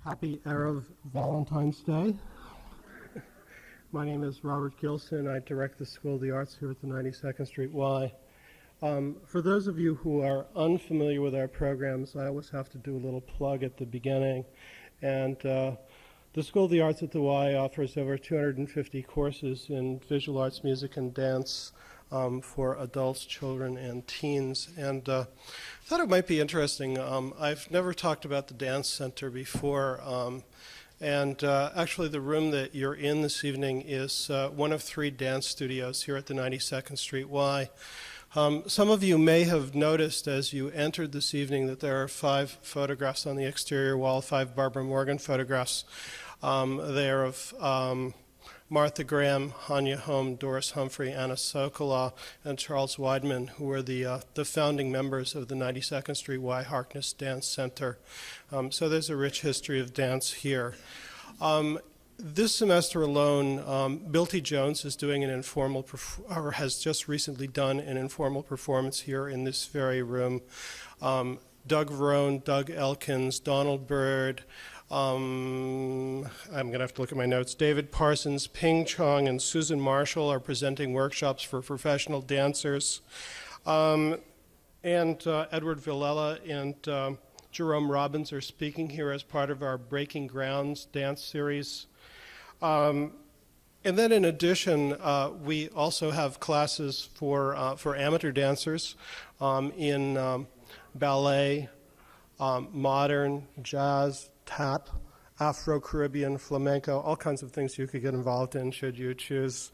Happy Erev Valentine's Day. My name is Robert Gilson. I direct the School of the Arts here at the 92nd Street Y. For those of you who are unfamiliar with our programs, I always have to do a little plug at the beginning. And the School of the Arts at the Y offers over 250 courses in visual arts, music, and dance for adults, children, and teens. And I thought it might be interesting. I've never talked about the Dance Center before. Actually, the room that you're in this evening is one of 3 dance studios here at the 92nd Street Y. Some of you may have noticed as you entered this evening that there are 5 photographs on the exterior wall, 5 Barbara Morgan photographs. They are of Martha Graham, Hanya Holm, Doris Humphrey, Anna Sokolow, and Charles Weidman, who were the founding members of the 92nd Street Y Harkness Dance Center. So there's a rich history of dance here. This semester alone, Bill T. Jones is doing an informal, or has just recently done an informal performance here in this very room. Doug Verone, Doug Elkins, Donald Byrd, I'm going to have to look at my notes. David Parsons, Ping Chong, and Susan Marshall are presenting workshops for professional dancers. Edward Villela and Jerome Robbins are speaking here as part of our Breaking Grounds dance series. And then in addition, we also have classes for amateur dancers in ballet, modern, jazz, tap, Afro-Caribbean, flamenco, all kinds of things you could get involved in should you choose.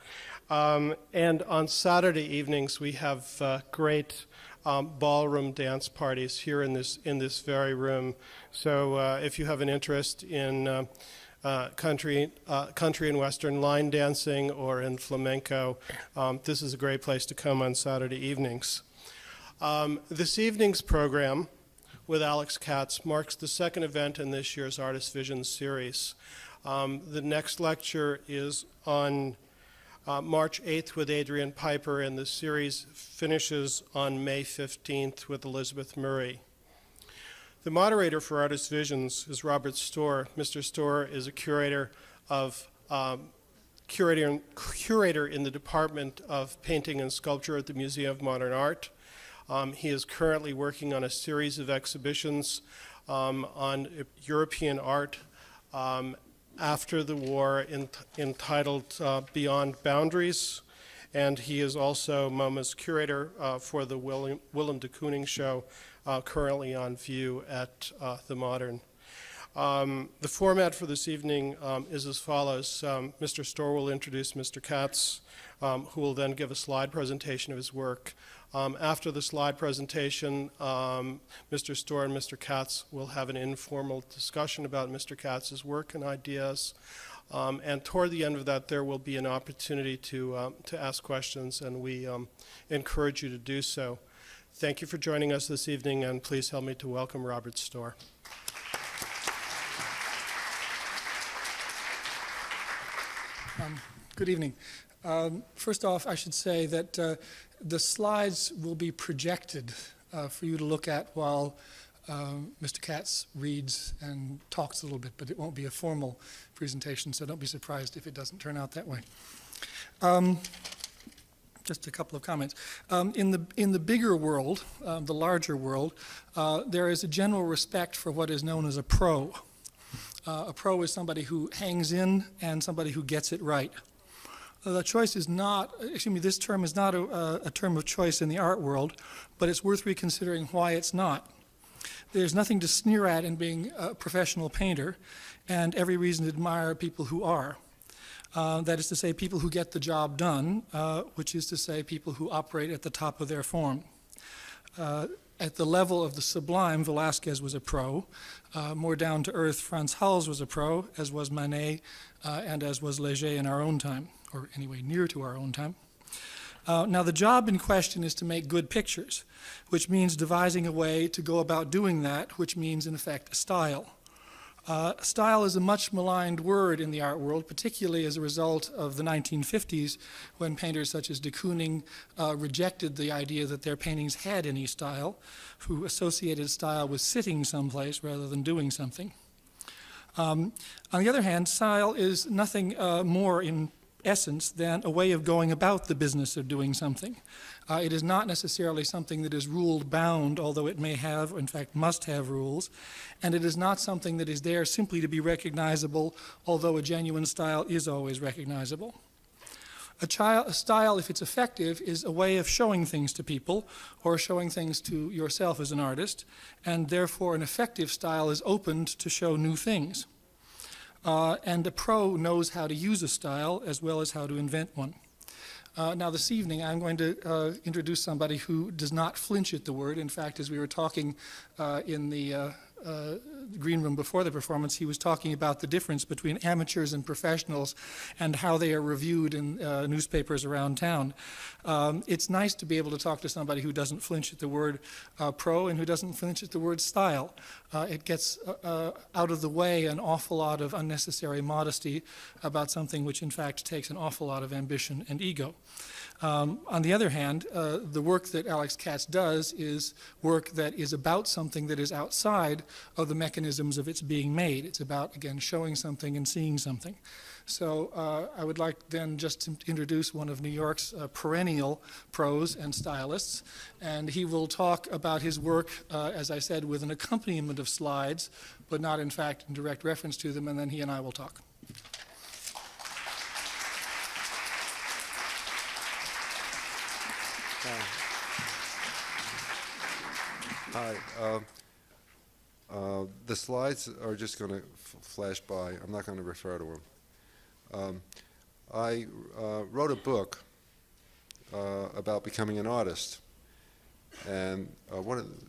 And on Saturday evenings, we have great ballroom dance parties here in this very room. So if you have an interest in country and western line dancing or in flamenco, this is a great place to come on Saturday evenings. This evening's program with Alex Katz marks the second event in this year's Artist Visions series. The next lecture is on March 8th with Adrian Piper, and the series finishes on May 15th with Elizabeth Murray. The moderator for Artist Visions is Robert Storr. Mr. Storr is a curator in the Department of Painting and Sculpture at the Museum of Modern Art. He is currently working on a series of exhibitions on European art after the war entitled Beyond Boundaries. And he is also MoMA's curator for the Willem de Kooning show currently on view at the Modern. The format for this evening is as follows. Mr. Storr will introduce Mr. Katz, who will then give a slide presentation of his work. After the slide presentation, Mr. Storr and Mr. Katz will have an informal discussion about Mr. Katz's work and ideas. And toward the end of that, there will be an opportunity to ask questions, and we encourage you to do so. Thank you for joining us this evening, and please help me to welcome Robert Storr. Good evening. First off, I should say that the slides will be projected for you to look at while Mr. Katz reads and talks a little bit, but it won't be a formal presentation, so don't be surprised if it doesn't turn out that way. Just a couple of comments. In the bigger world, the larger world, there is a general respect for what is known as a pro. A pro is somebody who hangs in and somebody who gets it right. The choice is not, this term is not a term of choice in the art world, but it's worth reconsidering why it's not. There's nothing to sneer at in being a professional painter, and every reason to admire people who are. That is to say, people who get the job done, which is to say, people who operate at the top of their form. At the level of the sublime, Velázquez was a pro. More down to earth, Frans Hals was a pro, as was Manet, and as was Léger in our own time, or anyway, near to our own time. Now, the job in question is to make good pictures, which means devising a way to go about doing that, which means, in effect, a style. Style is a much maligned word in the art world, particularly as a result of the 1950s, when painters such as de Kooning rejected the idea that their paintings had any style, who associated style with sitting someplace rather than doing something. On the other hand, style is nothing more in essence than a way of going about the business of doing something. It is not necessarily something that is rule-bound, although it may have, or in fact must have rules, and it is not something that is there simply to be recognizable, although a genuine style is always recognizable. A style, if it's effective, is a way of showing things to people or showing things to yourself as an artist, and therefore an effective style is opened to show new things. And a pro knows how to use a style as well as how to invent one. Now this evening I'm going to introduce somebody who does not flinch at the word. In fact, as we were talking in the green room before the performance, he was talking about the difference between amateurs and professionals and how they are reviewed in newspapers around town. It's nice to be able to talk to somebody who doesn't flinch at the word pro and who doesn't flinch at the word style. It gets out of the way an awful lot of unnecessary modesty about something which in fact takes an awful lot of ambition and ego. On the other hand, the work that Alex Katz does is work that is about something that is outside of the mechanisms of its being made. It's about, again, showing something and seeing something. So I would like then just to introduce one of New York's perennial pros and stylists, and he will talk about his work, as I said, with an accompaniment of slides, but not in fact in direct reference to them, and then he and I will talk. Hi. The slides are just going to flash by. I'm not going to refer to them. I wrote a book about becoming an artist, and it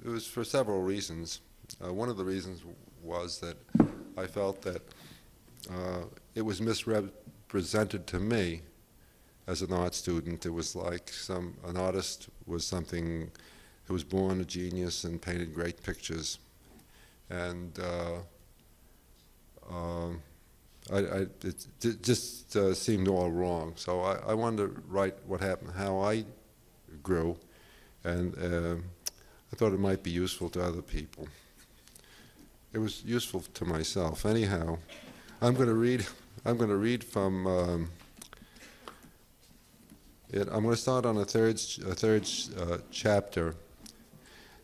was for several reasons. One of the reasons was that I felt that it was misrepresented to me as an art student. It was like an artist was something who was born a genius and painted great pictures, and it just seemed all wrong. So I wanted to write what happened, how I grew, and I thought it might be useful to other people. It was useful to myself. Anyhow, I'm going to read from. I'm going to start on a third chapter,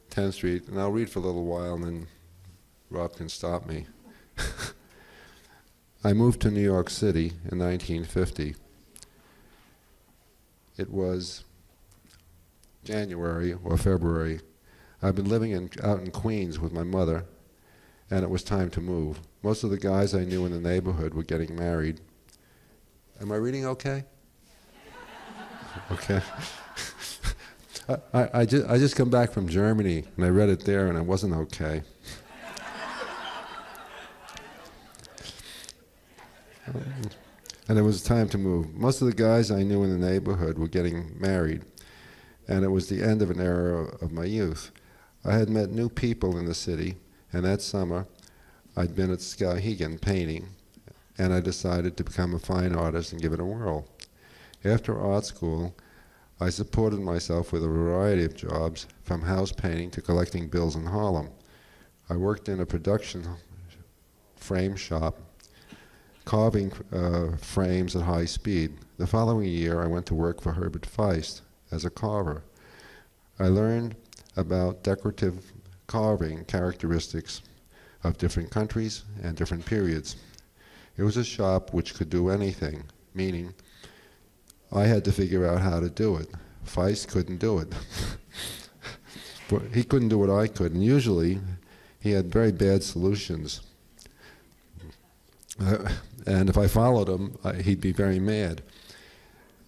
10th Street, and I'll read for a little while, and then Rob can stop me. I moved to New York City in 1950. It was January or February. I've been living out in Queens with my mother, and it was time to move. Most of the guys I knew in the neighborhood were getting married. Am I reading okay? Okay. I just come back from Germany, and I read it there, and it wasn't okay. And it was time to move. Most of the guys I knew in the neighborhood were getting married, and it was the end of an era of my youth. I had met new people in the city, and that summer I'd been at Skowhegan painting, and I decided to become a fine artist and give it a whirl. After art school, I supported myself with a variety of jobs, from house painting to collecting bills in Harlem. I worked in a production frame shop, carving frames at high speed. The following year, I went to work for Herbert Feist as a carver. I learned about decorative carving characteristics of different countries and different periods. It was a shop which could do anything, meaning I had to figure out how to do it. Feist couldn't do it. But he couldn't do what I could, and usually he had very bad solutions. And if I followed him, he'd be very mad.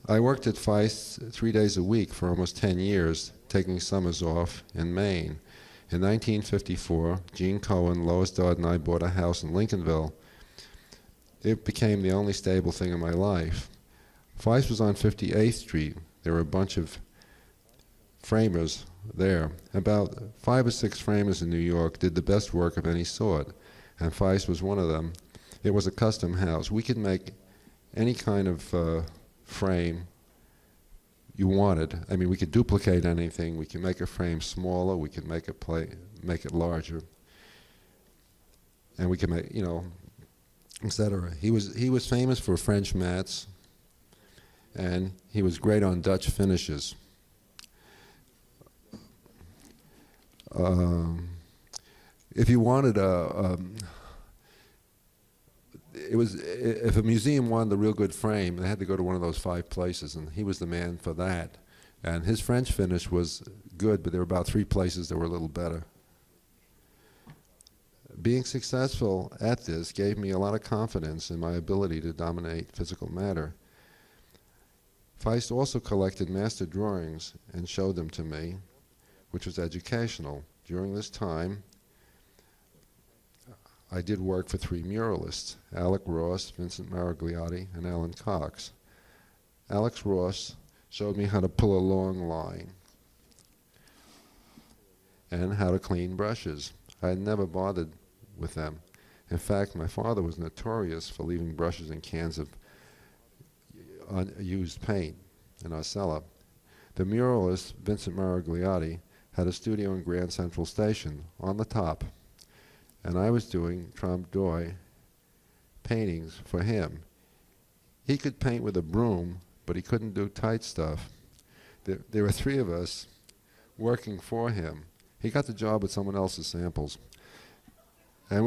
I worked at Feist 3 days a week for almost 10 years, taking summers off in Maine. In 1954, Gene Cohen, Lois Dodd, and I bought a house in Lincolnville. It became the only stable thing in my life. Feist was on 58th Street. There were a bunch of framers there. About 5 or 6 framers in New York did the best work of any sort, and Feist was one of them. It was a custom house. We could make any kind of frame you wanted. I mean, we could duplicate anything. We could make a frame smaller. We could make it larger, and we could make, etc. He was famous for French mats, and he was great on Dutch finishes. If you wanted if a museum wanted a real good frame, they had to go to one of those 5 places, and he was the man for that. And his French finish was good, but there were about 3 places that were a little better. Being successful at this gave me a lot of confidence in my ability to dominate physical matter. Feist also collected master drawings and showed them to me, which was educational. During this time, I did work for 3 muralists, Alec Ross, Vincent Maragliati, and Alan Cox. Alex Ross showed me how to pull a long line and how to clean brushes. I had never bothered with them. In fact, my father was notorious for leaving brushes in cans of unused paint in our cellar. The muralist, Vincent Maragliati, had a studio in Grand Central Station on the top, and I was doing trompe l'oeil paintings for him. He could paint with a broom, but he couldn't do tight stuff. There were 3 of us working for him. He got the job with someone else's samples. And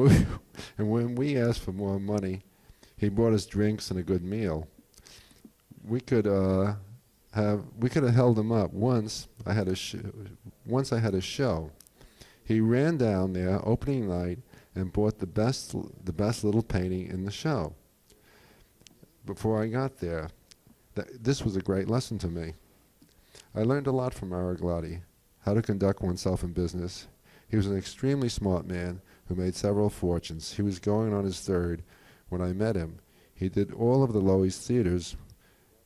when we asked for more money, he bought us drinks and a good meal. We could have held him up. Once I had a show. He ran down there opening night and bought the best little painting in the show. Before I got there, this was a great lesson to me. I learned a lot from Maragliati, how to conduct oneself in business. He was an extremely smart man who made several fortunes. He was going on his 3rd when I met him. He did all of the Loews theaters,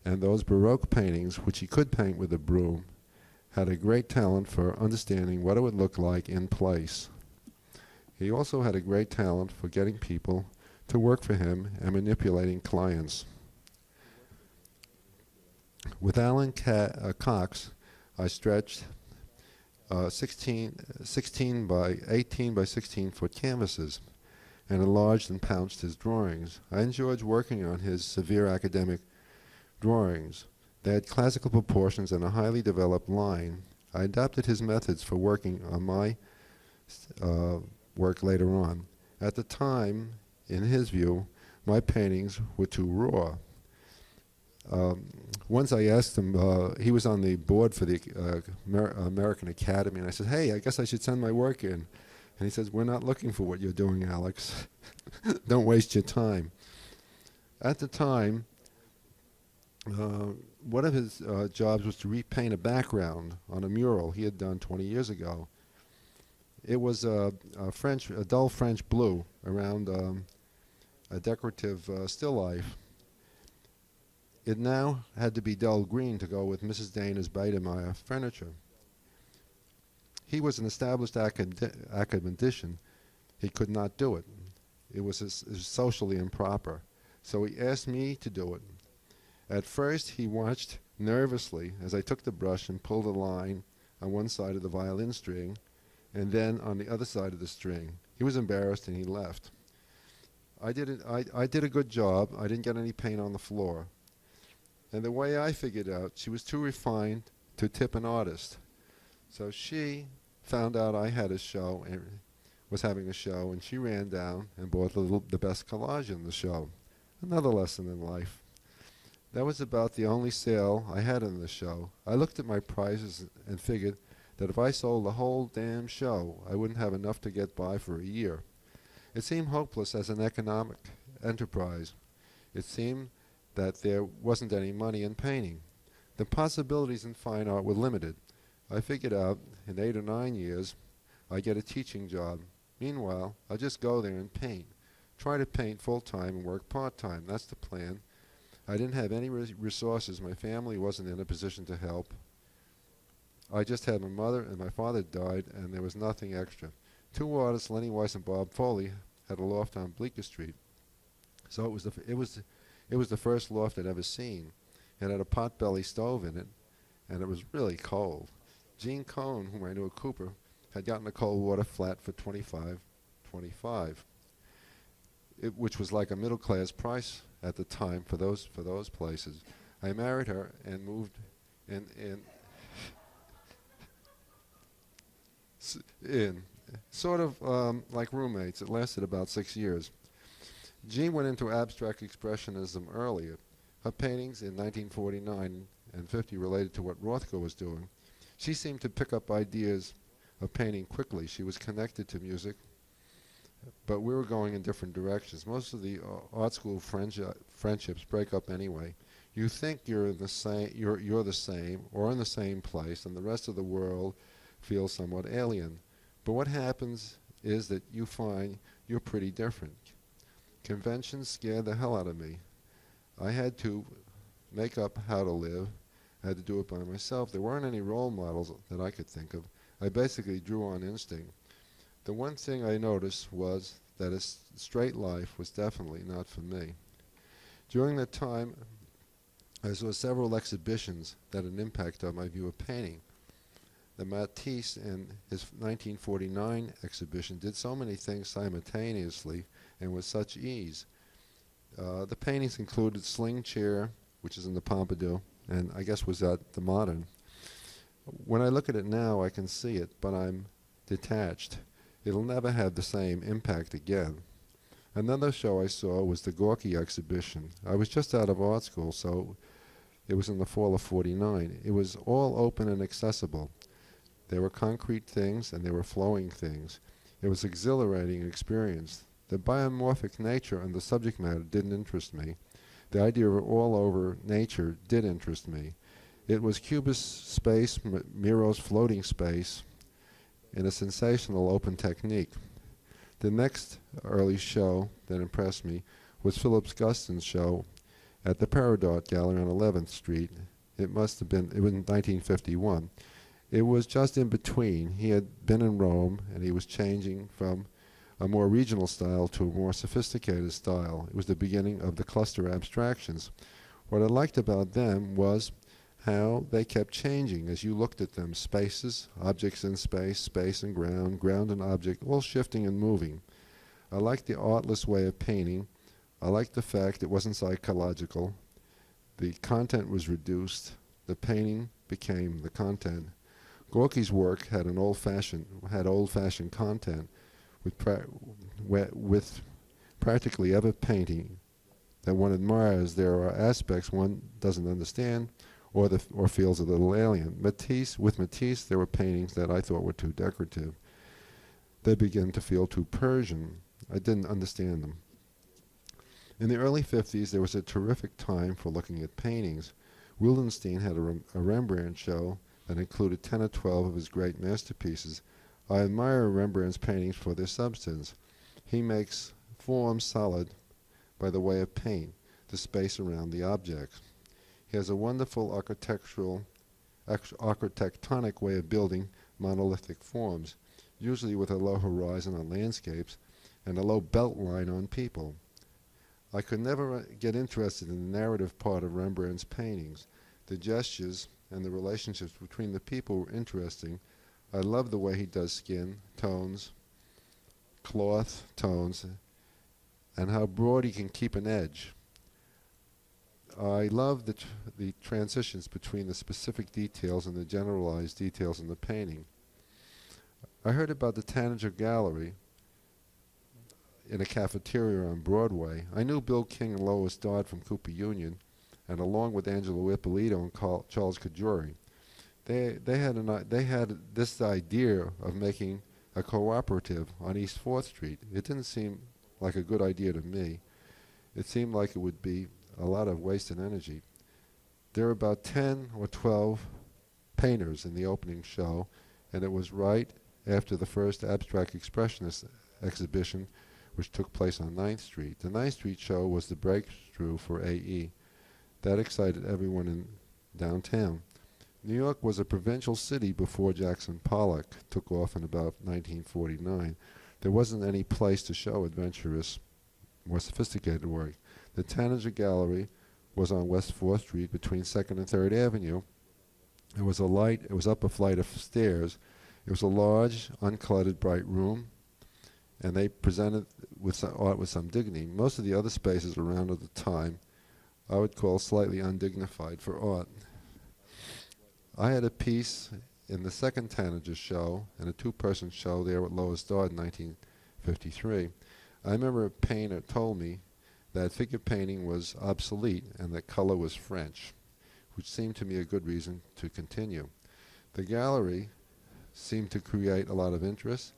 and those Baroque paintings, which he could paint with a broom, had a great talent for understanding what it would look like in place. He also had a great talent for getting people to work for him and manipulating clients. With Alan Cox, I stretched 16 by 18 by 16 foot canvases and enlarged and pounched his drawings. I enjoyed working on his severe academic drawings. They had classical proportions and a highly developed line. I adapted his methods for working on my work later on. At the time, in his view, my paintings were too raw. Once I asked him, he was on the board for the American Academy, and I said, hey, I guess I should send my work in. And he says, we're not looking for what you're doing, Alex. Don't waste your time. At the time, one of his jobs was to repaint a background on a mural he had done 20 years ago. It was a dull French blue around a decorative still life. It now had to be dull green to go with Mrs. Dana's Biedermeier furniture. He was an established academician. He could not do it. It was socially improper. So he asked me to do it. At first, he watched nervously as I took the brush and pulled a line on one side of the violin string and then on the other side of the string. He was embarrassed and he left. I did a good job. I didn't get any paint on the floor. And the way I figured out, she was too refined to tip an artist. So she found out I had a show and was having a show, and she ran down and bought the best collage in the show. Another lesson in life. That was about the only sale I had in the show. I looked at my prices and figured that if I sold the whole damn show, I wouldn't have enough to get by for a year. It seemed hopeless as an economic enterprise. It seemed that there wasn't any money in painting. The possibilities in fine art were limited. I figured out in 8 or 9 years I'd get a teaching job. Meanwhile, I'll just go there and paint. Try to paint full-time and work part-time. That's the plan. I didn't have any resources. My family wasn't in a position to help. I just had my mother, and my father died, and there was nothing extra. 2 artists, Lenny Weiss and Bob Foley, had a loft on Bleecker Street. So it was the first loft I'd ever seen. It had a potbelly stove in it, and it was really cold. Gene Cohn, whom I knew at Cooper, had gotten a cold water flat for $25.25. which was like a middle-class price at the time for those places. I married her and moved in sort of like roommates. It lasted about 6 years. Jean went into abstract expressionism earlier. Her paintings in 1949 and 50 related to what Rothko was doing. She seemed to pick up ideas of painting quickly. She was connected to music, but we were going in different directions. Most of the art school friendships break up anyway. You think you're the same or in the same place, and the rest of the world feels somewhat alien. But what happens is that you find you're pretty different. Conventions scared the hell out of me. I had to make up how to live. I had to do it by myself. There weren't any role models that I could think of. I basically drew on instinct. The one thing I noticed was that a straight life was definitely not for me. During that time, I saw several exhibitions that had an impact on my view of painting. The Matisse in his 1949 exhibition did so many things simultaneously and with such ease. The paintings included Sling Chair, which is in the Pompidou, and I guess was at the Modern. When I look at it now, I can see it, but I'm detached. It'll never have the same impact again. Another show I saw was the Gorky exhibition. I was just out of art school, so it was in the fall of '49. It was all open and accessible. There were concrete things and there were flowing things. It was exhilarating experience. The biomorphic nature and the subject matter didn't interest me. The idea of all over nature did interest me. It was Cubist space, Miro's floating space, in a sensational open technique. The next early show that impressed me was Phillips Guston's show at the Peridot Gallery on 11th Street. It was in 1951. It was just in between. He had been in Rome, and he was changing from a more regional style to a more sophisticated style. It was the beginning of the cluster abstractions. What I liked about them was how they kept changing as you looked at them. Spaces, objects in space, space and ground and object, all shifting and moving. I liked the artless way of painting. I liked the fact it wasn't psychological. The content was reduced. The painting became the content. Gorky's work had old-fashioned content with practically every painting that one admires. There are aspects one doesn't understand or feels a little alien. With Matisse, there were paintings that I thought were too decorative. They began to feel too Persian. I didn't understand them. In the early 50s, there was a terrific time for looking at paintings. Wildenstein had a Rembrandt show that included 10 or 12 of his great masterpieces. I admire Rembrandt's paintings for their substance. He makes forms solid by the way of paint, the space around the objects. He has a wonderful architectonic way of building monolithic forms, usually with a low horizon on landscapes and a low belt line on people. I could never get interested in the narrative part of Rembrandt's paintings. The gestures and the relationships between the people were interesting. I love the way he does skin, tones, cloth, tones, and how broad he can keep an edge. I love the transitions between the specific details and the generalized details in the painting. I heard about the Tanager Gallery in a cafeteria on Broadway. I knew Bill King and Lois Dodd from Cooper Union, and along with Angelo Ippolito and Charles Cajori. They had this idea of making a cooperative on East 4th Street. It didn't seem like a good idea to me. It seemed like it would be a lot of wasted energy. There were about 10 or 12 painters in the opening show, and it was right after the first abstract expressionist exhibition, which took place on 9th Street. The 9th Street show was the breakthrough for AE. That excited everyone in downtown. New York was a provincial city before Jackson Pollock took off in about 1949. There wasn't any place to show adventurous, more sophisticated work. The Tanager Gallery was on West 4th Street between 2nd and 3rd Avenue. It was up a flight of stairs. It was a large, uncluttered, bright room. and they presented with some art with some dignity. Most of the other spaces around at the time I would call slightly undignified for art. I had a piece in the second Tanager show, and a two-person show there at Lower Storr in 1953. I remember a painter told me that figure painting was obsolete and that color was French, which seemed to me a good reason to continue. The gallery seemed to create a lot of interest,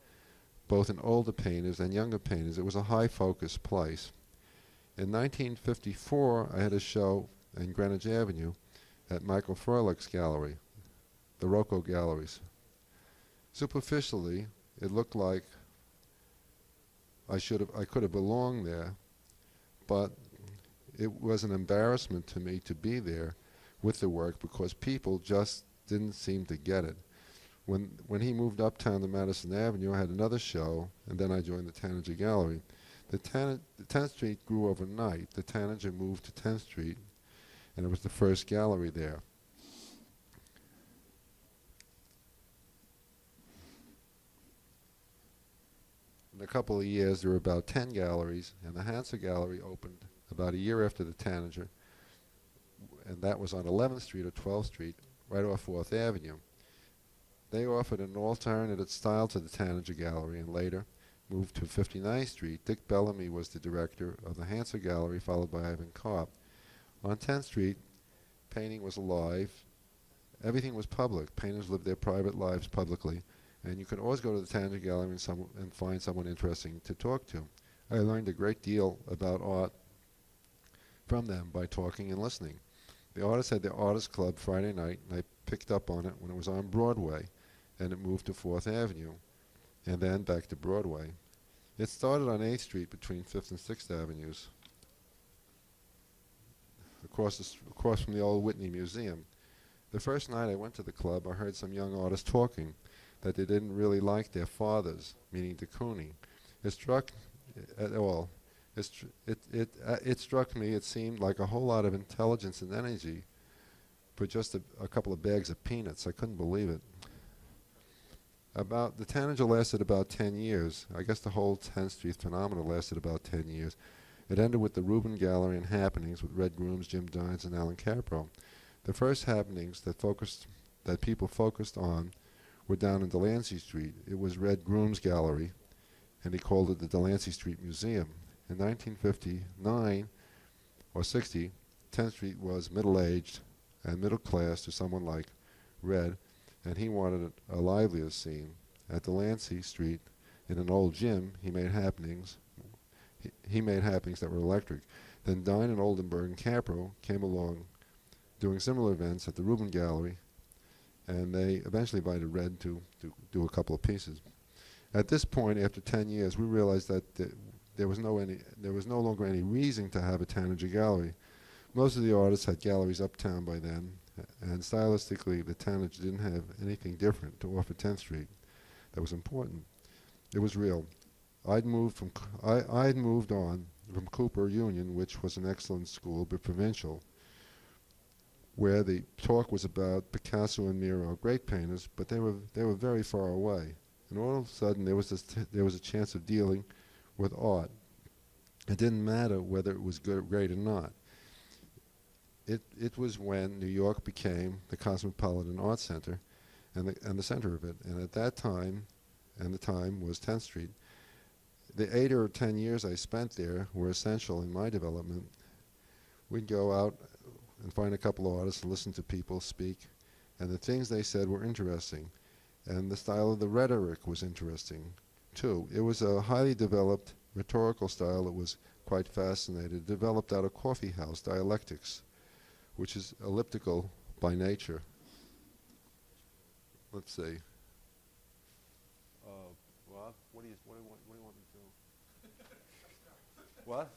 both in older painters and younger painters. It was a high-focus place. In 1954, I had a show in Greenwich Avenue at Michael Froelich's gallery, the Rocco Galleries. Superficially, it looked like I could have belonged there, but it was an embarrassment to me to be there with the work because people just didn't seem to get it. When he moved uptown to Madison Avenue, I had another show, and then I joined the Tanager Gallery. The 10th Street grew overnight. The Tanager moved to 10th Street, and it was the first gallery there. In a couple of years, there were about 10 galleries, and the Hansa Gallery opened about a year after the Tanager, and that was on 11th Street or 12th Street, right off 4th Avenue. They offered an alternative style to the Tanager Gallery, and later moved to 59th Street. Dick Bellamy was the director of the Hansa Gallery, followed by Ivan Karp. On 10th Street, painting was alive. Everything was public. Painters lived their private lives publicly, and you could always go to the Tanager Gallery and find someone interesting to talk to. I learned a great deal about art from them by talking and listening. The artists had their artists club Friday night, and I picked up on it when it was on Broadway, and it moved to 4th Avenue, and then back to Broadway. It started on 8th Street between 5th and 6th Avenues, across from the old Whitney Museum. The first night I went to the club, I heard some young artists talking that they didn't really like their fathers, meaning de Kooning. It struck me, it seemed like a whole lot of intelligence and energy for just a couple of bags of peanuts. I couldn't believe it. The Tanager lasted about 10 years. I guess the whole 10th Street phenomenon lasted about 10 years. It ended with the Rubin Gallery and happenings with Red Grooms, Jim Dines, and Alan Capro. The first happenings that people focused on were down in Delancey Street. It was Red Grooms Gallery, and he called it the Delancey Street Museum. In 1959 or 60, 10th Street was middle-aged and middle class to someone like Red, and he wanted a livelier scene. At Delancey Street, in an old gym, he made happenings. He made happenings that were electric. Then Dine and Oldenburg and Capro came along doing similar events at the Rubin Gallery, and they eventually invited Red to do a couple of pieces. At this point, after 10 years, we realized that there was no longer any reason to have a Tanager Gallery. Most of the artists had galleries uptown by then, and stylistically, the Tanager didn't have anything different to offer 10th Street that was important. It was real. I'd moved on from Cooper Union, which was an excellent school but provincial, where the talk was about Picasso and Miro, great painters, but they were very far away. And all of a sudden, there was a chance of dealing with art. It didn't matter whether it was good or great or not. It was when New York became the Cosmopolitan Art Center, and the center of it. And at that time, and the time was 10th Street. The 8 or 10 years I spent there were essential in my development. We'd go out and find a couple of artists and listen to people speak, and the things they said were interesting, and the style of the rhetoric was interesting too. It was a highly developed rhetorical style that was quite fascinating. It developed out of coffee house dialectics, which is elliptical by nature. Let's see. What do you want me to do? What?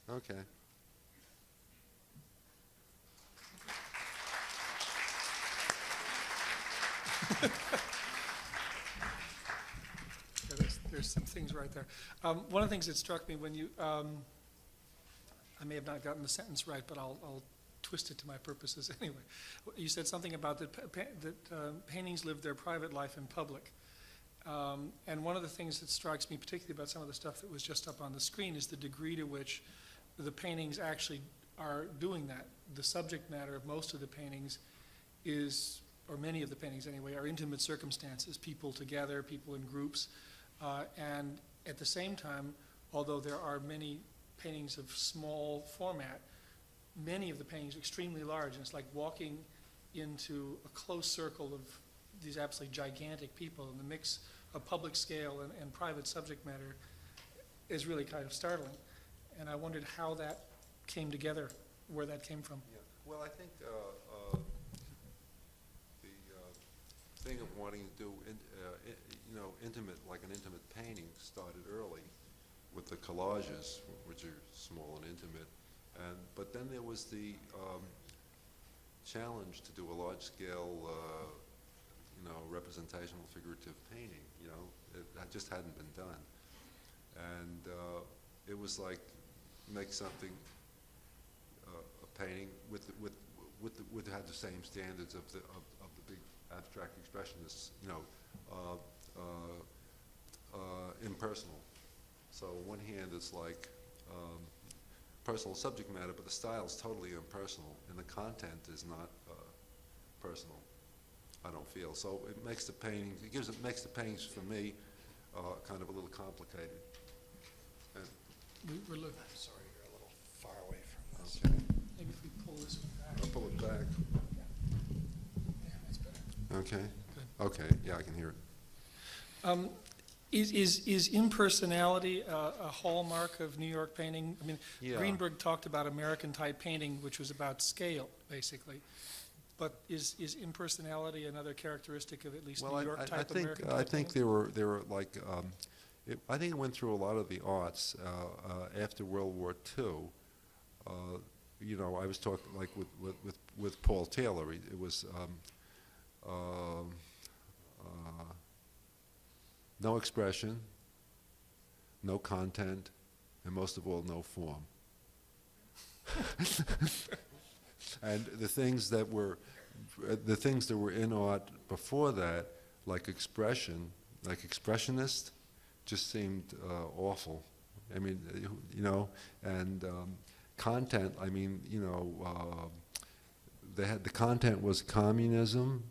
Okay. There's some things right there. One of the things that struck me when you, I may have not gotten the sentence right, but I'll twist it to my purposes anyway. You said something about that paintings live their private life in public. And one of the things that strikes me particularly about some of the stuff that was just up on the screen is the degree to which the paintings actually are doing that. The subject matter of most of the paintings is, or many of the paintings anyway, are intimate circumstances, people together, people in groups. And at the same time, although there are many paintings of small format, many of the paintings are extremely large, and it's like walking into a close circle of these absolutely gigantic people, and the mix of public scale and private subject matter is really kind of startling. And I wondered how that came together, where that came from. Yeah. Well, I think the thing of wanting to do, intimate, like an intimate painting, started early with the collages, which are small and intimate. But then there was the challenge to do a large-scale, representational figurative painting. That just hadn't been done, and it was like make something a painting with had the same standards of the big abstract expressionists, impersonal. So on one hand, it's like personal subject matter, but the style is totally impersonal, and the content is not personal, I don't feel. So it makes the painting, makes the paintings for me kind of a little complicated. And We're looking. I'm sorry, you're a little far away from this. okay, Maybe if we pull this one back. I'll pull it back. Yeah, that's better. Okay. Good. Okay. Yeah, I can hear it. Is impersonality a hallmark of New York painting? I mean, Yeah. Greenberg talked about American type painting, which was about scale, basically. But is impersonality another characteristic of at least New York type American type I think painting? there were like I think it went through a lot of the arts after World War II. I was talking like with Paul Taylor. It was no expression, no content, and most of all, no form. And the things that were in art before that, like expression, like expressionist, just seemed awful. I mean, and content. I mean, the content was communism,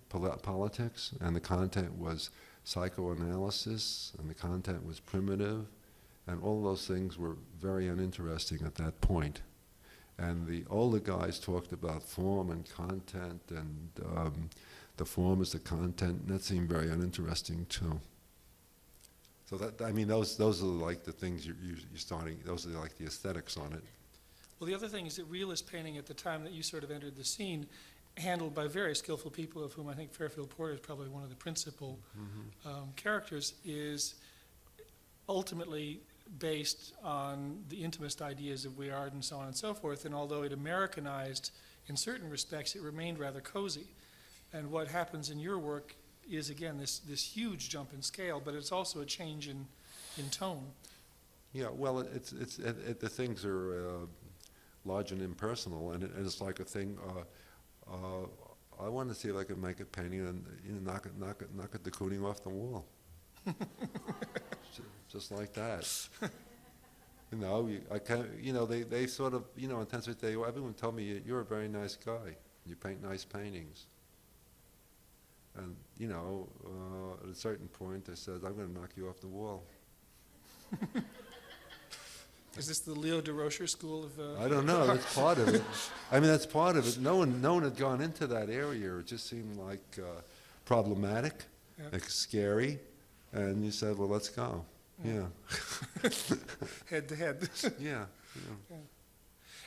politics, and the content was psychoanalysis, and the content was primitive, and all those things were very uninteresting at that point. And the older guys talked about form and content, and the form is the content, and that seemed very uninteresting too. So that, I mean, those are like the things you're starting. Those are like the aesthetics on it. Well, the other thing is that realist painting at the time that you sort of entered the scene, handled by very skillful people, of whom I think Fairfield Porter is probably one of the principal characters, is ultimately based on the intimist ideas of Weird and so on and so forth. And although it Americanized in certain respects, it remained rather cozy. And what happens in your work is, again, this huge jump in scale, but it's also a change in tone. Yeah, well, the things are large and impersonal, and it's like a thing. I want to see if I can make a painting and knock it de Kooning off the wall, just like that. I can't. They sort of intensity. Everyone told me you're a very nice guy. You paint nice paintings. And at a certain point, they said, "I'm going to knock you off the wall." Is this the Leo de Rocher school of? I don't know. That's part of it. I mean, that's part of it. No one had gone into that area. It just seemed like problematic, like scary, and you said, "Well, let's go." Yeah. Head to head. Yeah.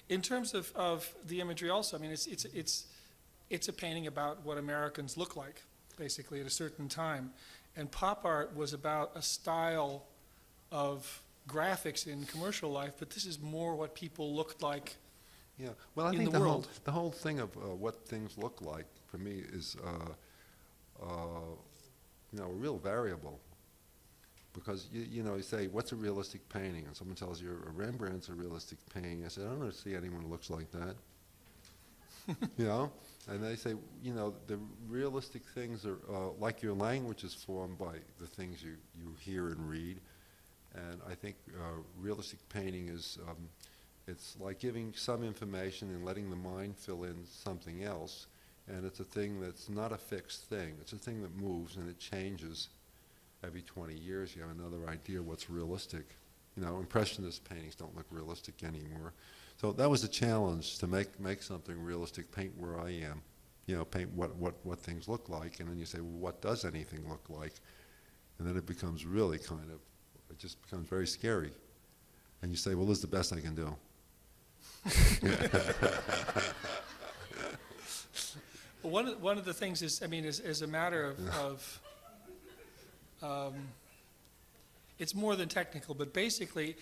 In terms of the imagery, also, I mean, it's a painting about what Americans look like, basically, at a certain time, and pop art was about a style of graphics in commercial life, but this is more what people looked like. Yeah. Well, I in think the world. the whole thing of what things look like for me is a real variable. Because you say, what's a realistic painting? And someone tells you a Rembrandt's a realistic painting. I said, I don't see anyone who looks like that. you know? And they say, you know, the realistic things are, like your language is formed by the things you hear and read. And I think realistic painting is, it's like giving some information and letting the mind fill in something else. And it's a thing that's not a fixed thing. It's a thing that moves and it changes. Every 20 years you have another idea what's realistic. You know, Impressionist paintings don't look realistic anymore. So that was a challenge, to make something realistic, paint where I am. You know, paint what things look like. And then you say, well, what does anything look like? And then it becomes really kind of, it just becomes very scary. And you say, well, this is the best I can do. Well, one of the things is, I mean, is a matter of it's more than technical, but basically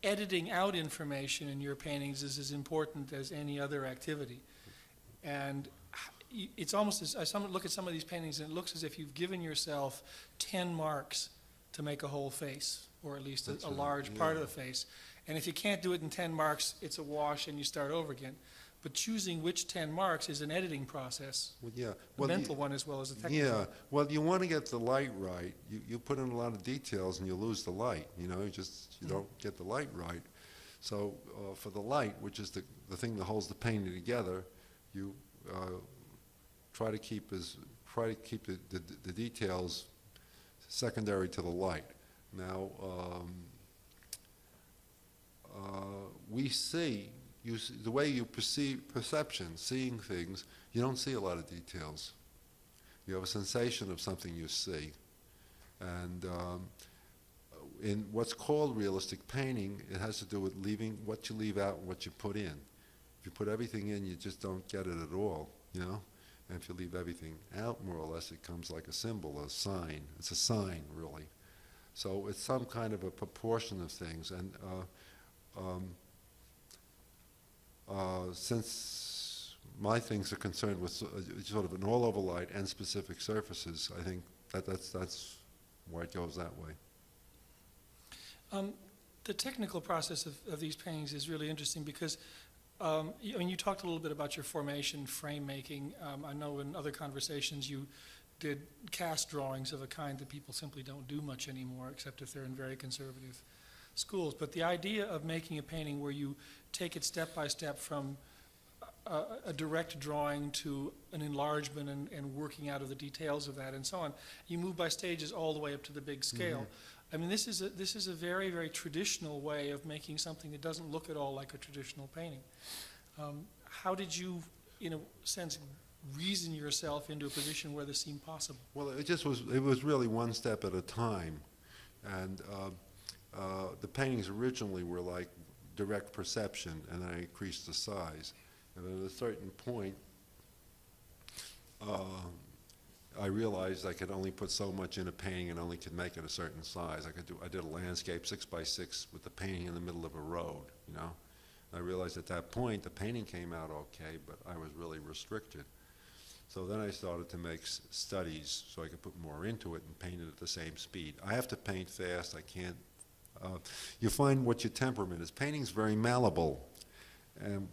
editing out information in your paintings is as important as any other activity. And it's almost as, I look at some of these paintings and it looks as if you've given yourself 10 marks to make a whole face, or at least a large part of the face. And if you can't do it in 10 marks, it's a wash and you start over again. But choosing which 10 marks is an editing process, Well, yeah. a mental one as well as a technical Yeah, one. well, you want to get the light right. You put in a lot of details and you lose the light. You know, you don't get the light right. So for the light, which is the thing that holds the painting together, you try to keep the details secondary to the light. Now, we see. The way you perception, seeing things, you don't see a lot of details. You have a sensation of something you see. And in what's called realistic painting, it has to do with leaving what you leave out and what you put in. If you put everything in, you just don't get it at all, you know? And if you leave everything out, more or less, it comes like a symbol, a sign. It's a sign, really. So it's some kind of a proportion of things. And since my things are concerned with sort of an all-over light and specific surfaces, I think that's why it goes that way. The technical process of these paintings is really interesting because, I mean, you talked a little bit about your formation, frame making. I know in other conversations you did cast drawings of a kind that people simply don't do much anymore, except if they're in very conservative schools. But the idea of making a painting where you take it step by step from a direct drawing to an enlargement and working out of the details of that and so on, you move by stages all the way up to the big scale. Mm-hmm. I mean, this is a very, very traditional way of making something that doesn't look at all like a traditional painting. How did you, in a sense, reason yourself into a position where this seemed possible? Well, it was really one step at a time. And the paintings originally were like direct perception, and I increased the size. And at a certain point, I realized I could only put so much in a painting and only could make it a certain size. I did a landscape 6 by 6 with the painting in the middle of a road, you know. I realized at that point the painting came out okay, but I was really restricted. So then I started to make studies so I could put more into it and paint it at the same speed. I have to paint fast. I can't. You find what your temperament is. Painting's very malleable. And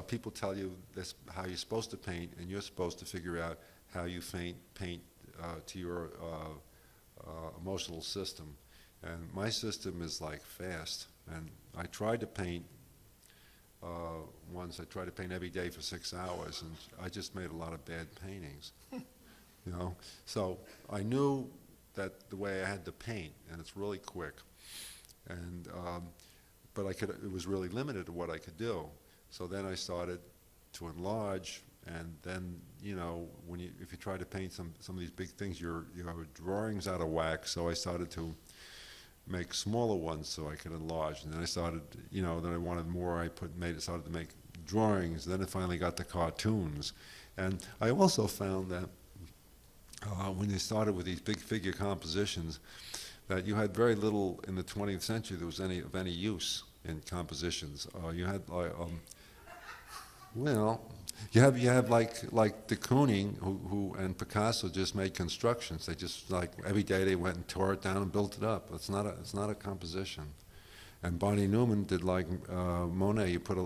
people tell you this, how you're supposed to paint, and you're supposed to figure out how you paint to your emotional system. And my system is like fast. And I tried to paint once. I tried to paint every day for 6 hours, and I just made a lot of bad paintings. You know, so I knew that the way I had to paint, and it's really quick. And but it was really limited to what I could do. So then I started to enlarge, and then, you know, if you try to paint some of these big things, your drawing's out of whack. So I started to make smaller ones so I could enlarge. And then I started, you know, then I wanted more. Started to make drawings. Then it finally got to cartoons. And I also found that when they started with these big figure compositions, that you had very little in the 20th century that was of any use in compositions. You had you have like de Kooning who and Picasso just made constructions. They just, like, every day they went and tore it down and built it up. It's not a composition. And Barney Newman did like Monet. You put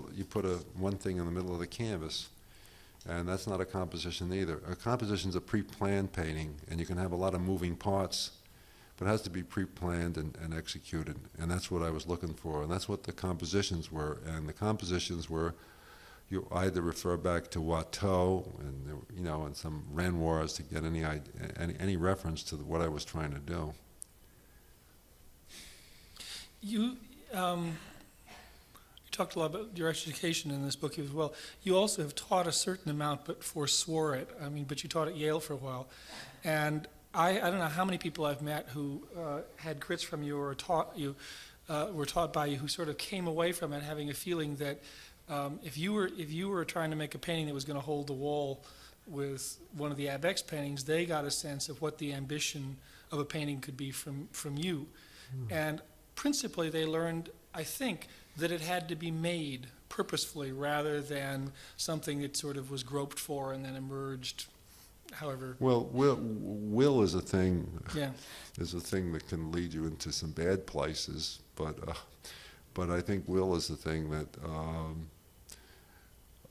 one thing in the middle of the canvas, And that's not a composition either. A composition's a pre-planned painting, and you can have a lot of moving parts, but it has to be pre-planned and executed. And that's what I was looking for, and that's what the compositions were. And the compositions were, you either refer back to Watteau and and some Renoirs to get any reference to what I was trying to do. You talked a lot about your education in this book as well. You also have taught a certain amount, but forswore it. I mean, but you taught at Yale for a while, and I don't know how many people I've met who had crits from you or were taught by you who sort of came away from it having a feeling that if you were trying to make a painting that was going to hold the wall with one of the Ab-X paintings, they got a sense of what the ambition of a painting could be from you, and principally they learned, I think, that it had to be made purposefully rather than something that sort of was groped for and then emerged, however. Well, will is a thing. Yeah. Is a thing that can lead you into some bad places, but I think will is the thing that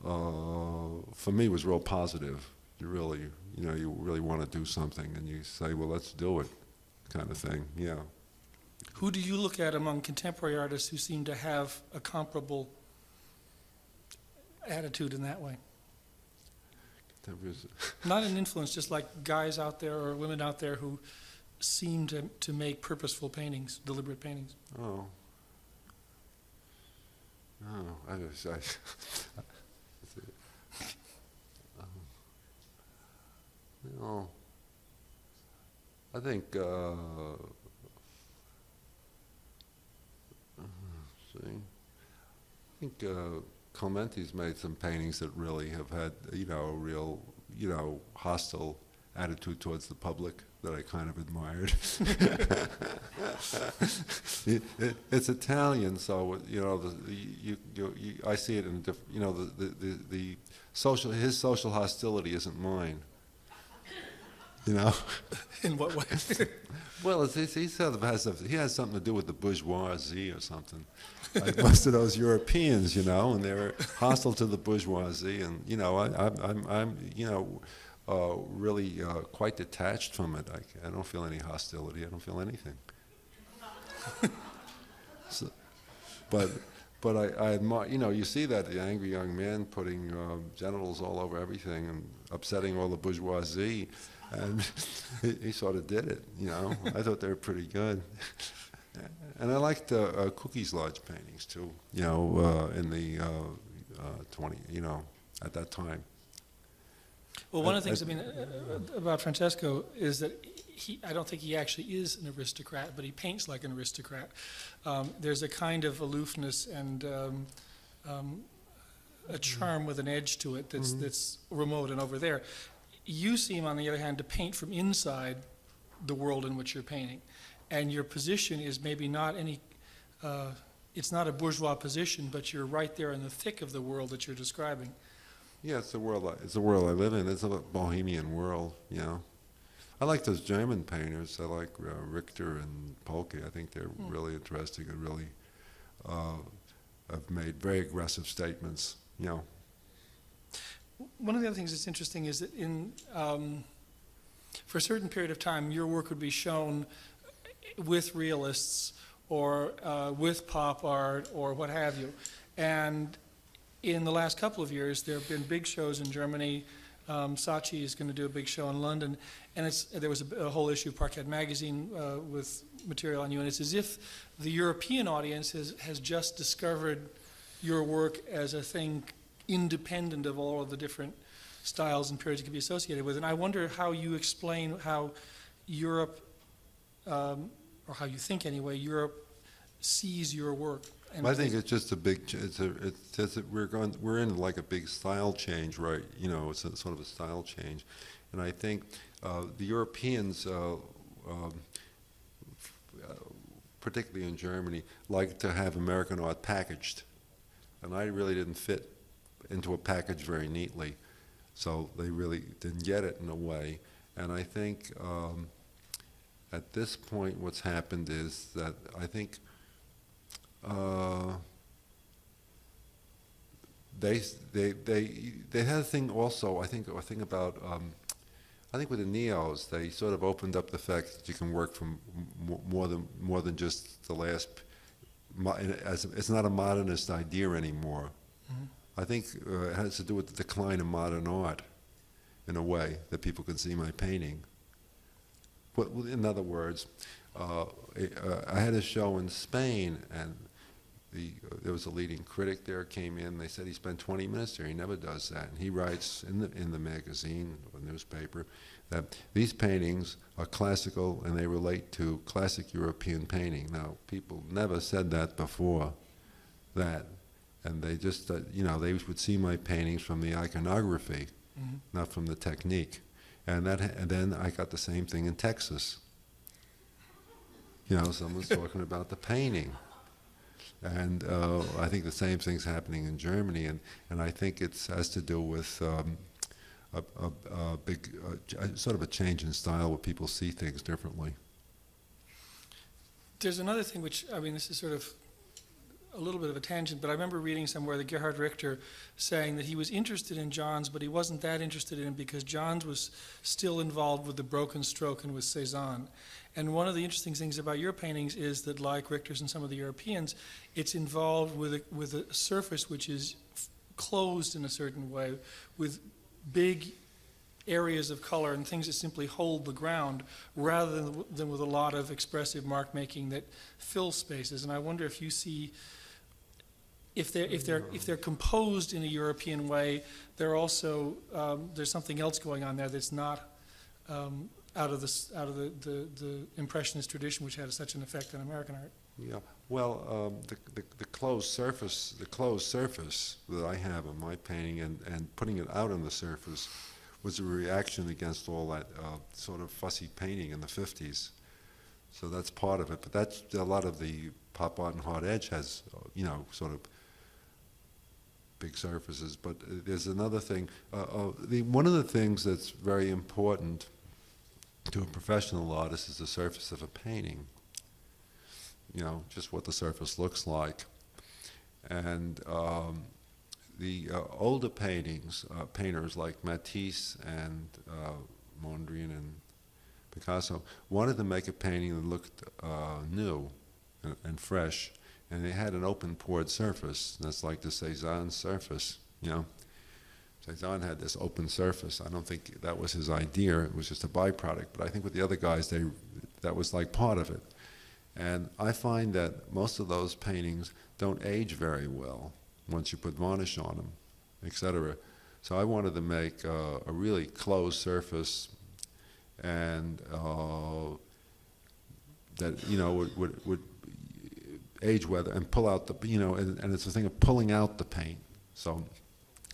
for me was real positive. You really want to do something, and you say, well, let's do it, kind of thing. Yeah. Who do you look at among contemporary artists who seem to have a comparable attitude in that way? Not an influence, just like guys out there or women out there who seem to make purposeful paintings, deliberate paintings. Oh. I think Clementi's made some paintings that really have had, a real, hostile attitude towards the public that I kind of admired. It's Italian, so I see it in different. His social hostility isn't mine. In what way? Well, he has something to do with the bourgeoisie or something. Like most of those Europeans, and they're hostile to the bourgeoisie, and I'm really quite detached from it. I don't feel any hostility. I don't feel anything. But I admire. You see that the angry young man putting genitals all over everything and upsetting all the bourgeoisie. And he sort of did it, I thought they were pretty good. And I liked Cookie's Lodge paintings too, in the 20, at that time. Well, one of the things about Francesco is that I don't think he actually is an aristocrat, but he paints like an aristocrat. There's a kind of aloofness and a charm with an edge to it that's remote and over there. You seem, on the other hand, to paint from inside the world in which you're painting. And your position is maybe not it's not a bourgeois position, but you're right there in the thick of the world that you're describing. Yeah, it's the world I live in. It's a bohemian world, I like those German painters. I like Richter and Polke. I think they're really interesting and really have made very aggressive statements, One of the other things that's interesting is that for a certain period of time, your work would be shown with realists or with pop art or what have you. And in the last couple of years, there have been big shows in Germany. Saatchi is going to do a big show in London. And there was a whole issue of Parquet magazine with material on you. And it's as if the European audience has just discovered your work as a thing independent of all of the different styles and periods it can be associated with. And I wonder how you explain how Europe, or how you think anyway, Europe sees your work. And I think it's just a big. We're in like a big style change, right? It's a sort of a style change, and I think the Europeans, particularly in Germany, like to have American art packaged, and I really didn't fit into a package very neatly, so they really didn't get it in a way. And I think at this point what's happened is that I think they had a thing also. I think about. I think with the neos, they sort of opened up the fact that you can work from more than just the last. It's not a modernist idea anymore. Mm-hmm. I think it has to do with the decline of modern art, in a way that people can see my painting. But in other words, I had a show in Spain, and there was a leading critic there, came in, they said he spent 20 minutes there. He never does that. And he writes in the magazine or newspaper that these paintings are classical and they relate to classic European painting. Now, people never said that before that. And they just, they would see my paintings from the iconography, mm-hmm. not from the technique. And then I got the same thing in Texas. Someone's talking about the painting. And I think the same thing's happening in Germany, and I think it has to do with a big sort of a change in style where people see things differently. There's another thing which, this is sort of a little bit of a tangent, but I remember reading somewhere that Gerhard Richter saying that he was interested in Johns, but he wasn't that interested in him because Johns was still involved with the broken stroke and with Cézanne. And one of the interesting things about your paintings is that, like Richter's and some of the Europeans, it's involved with a surface which is closed in a certain way, with big areas of color and things that simply hold the ground, rather than with a lot of expressive mark making that fills spaces. And I wonder if you see, if they're composed in a European way, they're also there's something else going on there that's not out of the Impressionist tradition, which had such an effect on American art. Yeah. Well, the closed surface that I have in my painting, and putting it out on the surface, was a reaction against all that sort of fussy painting in the 50s. So that's part of it. But that's a lot of the pop art and hard edge has, sort of big surfaces. But there's another thing. One of the things that's very important to a professional artist is the surface of a painting. Just what the surface looks like. And the older painters like Matisse and Mondrian and Picasso wanted to make a painting that looked new and fresh, and they had an open-poured surface. That's like the Cézanne surface, Cézanne had this open surface. I don't think that was his idea. It was just a byproduct. But I think with the other guys, that was like part of it. And I find that most of those paintings don't age very well once you put varnish on them, etc. So I wanted to make a really closed surface, and that would age weather and pull out the and it's a thing of pulling out the paint. So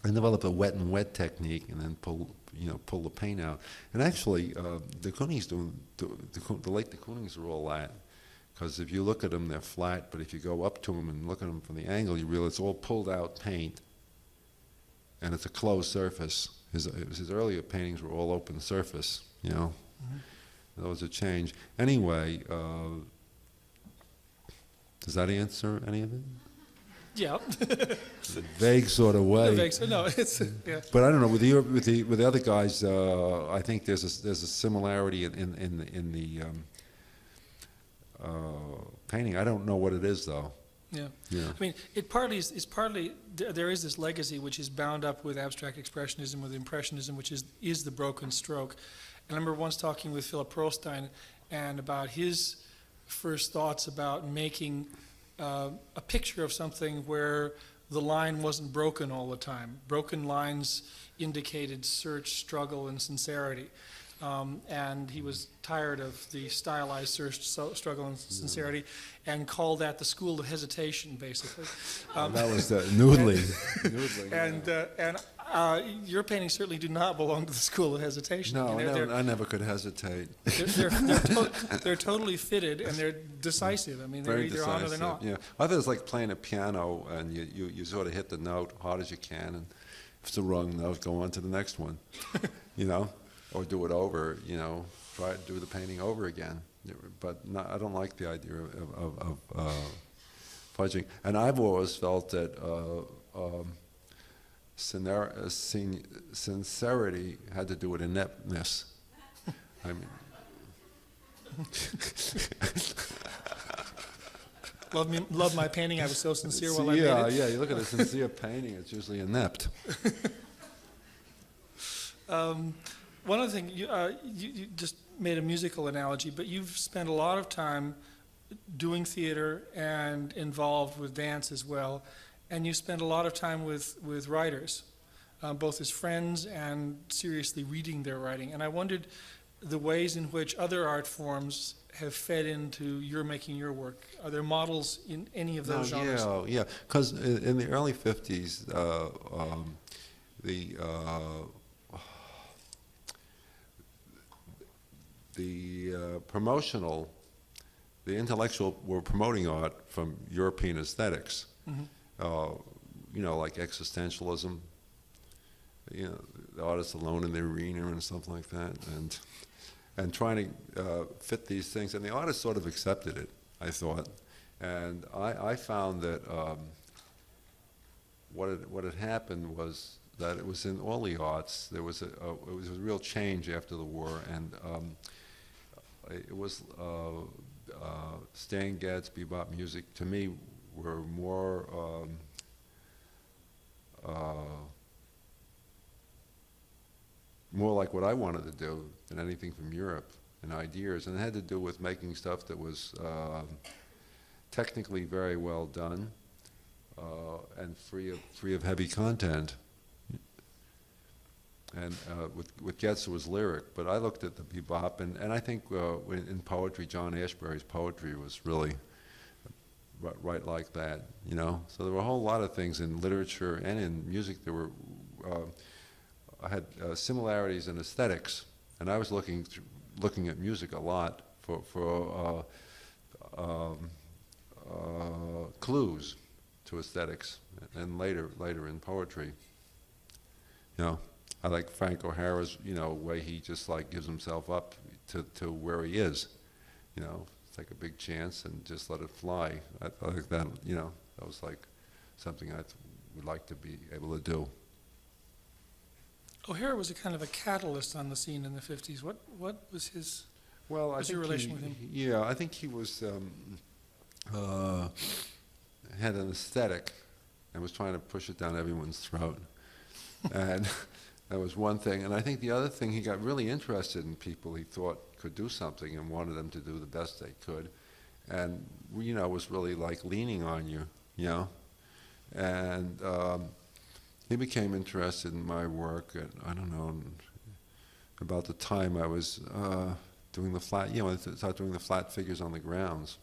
I developed a wet and wet technique, and then pull the paint out. And actually, the Koonings the late de Koonings are all that. Because if you look at them, they're flat, but if you go up to them and look at them from the angle, you realize it's all pulled out paint, and it's a closed surface. His earlier paintings were all open surface, Mm-hmm. That was a change. Anyway, does that answer any of it? Yeah. Vague sort of way. No, it's yeah. But I don't know. With the other guys, I think there's a similarity in the painting. I don't know what it is though. Yeah. Yeah. I mean, it's partly there is this legacy which is bound up with abstract expressionism, with impressionism, which is the broken stroke. I remember once talking with Philip Perlstein and about his first thoughts about making a picture of something where the line wasn't broken all the time. Broken lines indicated search, struggle, and sincerity. And he was tired of the stylized search, struggle, and sincerity, and called that the school of hesitation, basically. That was noodling. And your paintings certainly do not belong to the school of hesitation. No, I mean, I never could hesitate. They're totally fitted, and they're decisive. I mean, they're Very either decisive, on or they're not. Yeah, I thought it was like playing a piano, and you sort of hit the note hard as you can, and if it's the wrong note, go on to the next one, or do it over, try to do the painting over again. But I don't like the idea of fudging. And I've always felt that sincerity had to do with ineptness. I mean, Love my painting. I was so sincere while I made it. Yeah. You look at a sincere painting; it's usually inept. One other thing, you just made a musical analogy, but you've spent a lot of time doing theater and involved with dance as well, and you spent a lot of time with writers, both as friends and seriously reading their writing. And I wondered the ways in which other art forms have fed into your making your work. Are there models in any of those genres? Yeah. Because in the early '50s, the intellectual were promoting art from European aesthetics, like existentialism, the artist alone in the arena and stuff like that, and trying to fit these things. And the artists sort of accepted it, I thought. And I found that what had happened was that it was in all the arts, it was a real change after the war, and it was Stan Getz, bebop music, to me, were more like what I wanted to do than anything from Europe and ideas, and it had to do with making stuff that was technically very well done and free of heavy content. And with Getz it was lyric, but I looked at the bebop, and I think in poetry, John Ashbery's poetry was really right like that, So there were a whole lot of things in literature and in music that were I had similarities in aesthetics, and I was looking at music a lot for clues to aesthetics, and later in poetry, I like Frank O'Hara's, way he just gives himself up to where he is, take a big chance and just let it fly. I like that, that was something I would like to be able to do. O'Hara was a kind of a catalyst on the scene in the 50s. What was his? Well, was your relation with him? Yeah, I think he was had an aesthetic and was trying to push it down everyone's throat, and that was one thing. And I think the other thing, he got really interested in people he thought could do something and wanted them to do the best they could, and was really leaning on you, and he became interested in my work at, I don't know, about the time I was doing the flat, when I started doing the flat figures on the grounds.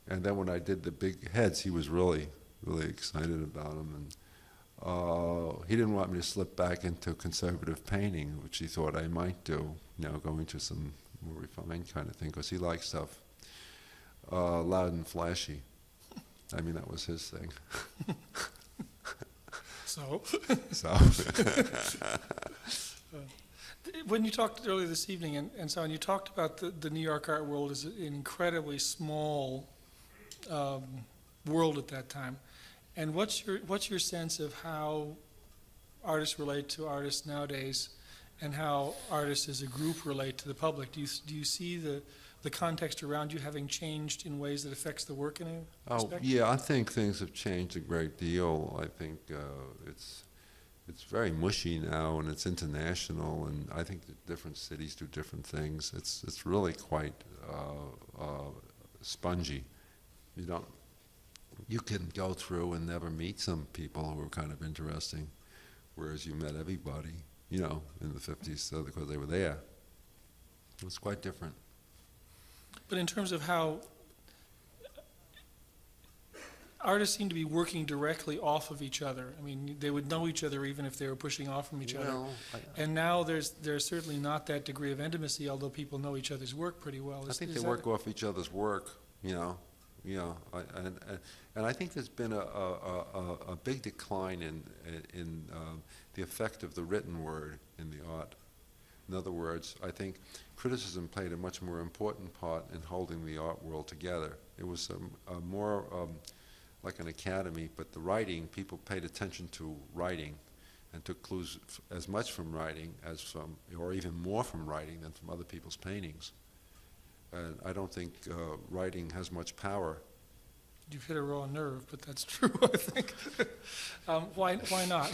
And then when I did the big heads, he was really, really excited about them. And he didn't want me to slip back into conservative painting, which he thought I might do, going to some more refined kind of thing, because he liked stuff loud and flashy. I mean, that was his thing. So? So. When you talked earlier this evening, and so on, you talked about the New York art world as an incredibly small world at that time. And what's your sense of how artists relate to artists nowadays, and how artists as a group relate to the public? Do you see the context around you having changed in ways that affects the work in a respect? Yeah, I think things have changed a great deal. I think it's very mushy now, and it's international, and I think that different cities do different things. It's really quite spongy. You can go through and never meet some people who are kind of interesting, whereas you met everybody, in the 50s, because they were there. It was quite different. But in terms of how artists seem to be working directly off of each other. I mean, they would know each other even if they were pushing off from each other. And now there's certainly not that degree of intimacy, although people know each other's work pretty well. I think they work off each other's work, and I think there's been a big decline in the effect of the written word in the art. In other words, I think criticism played a much more important part in holding the art world together. It was a more like an academy, but the writing, people paid attention to writing and took clues as much from writing as from, or even more from writing than from other people's paintings. And I don't think writing has much power. You've hit a raw nerve, but that's true, I think. Why not?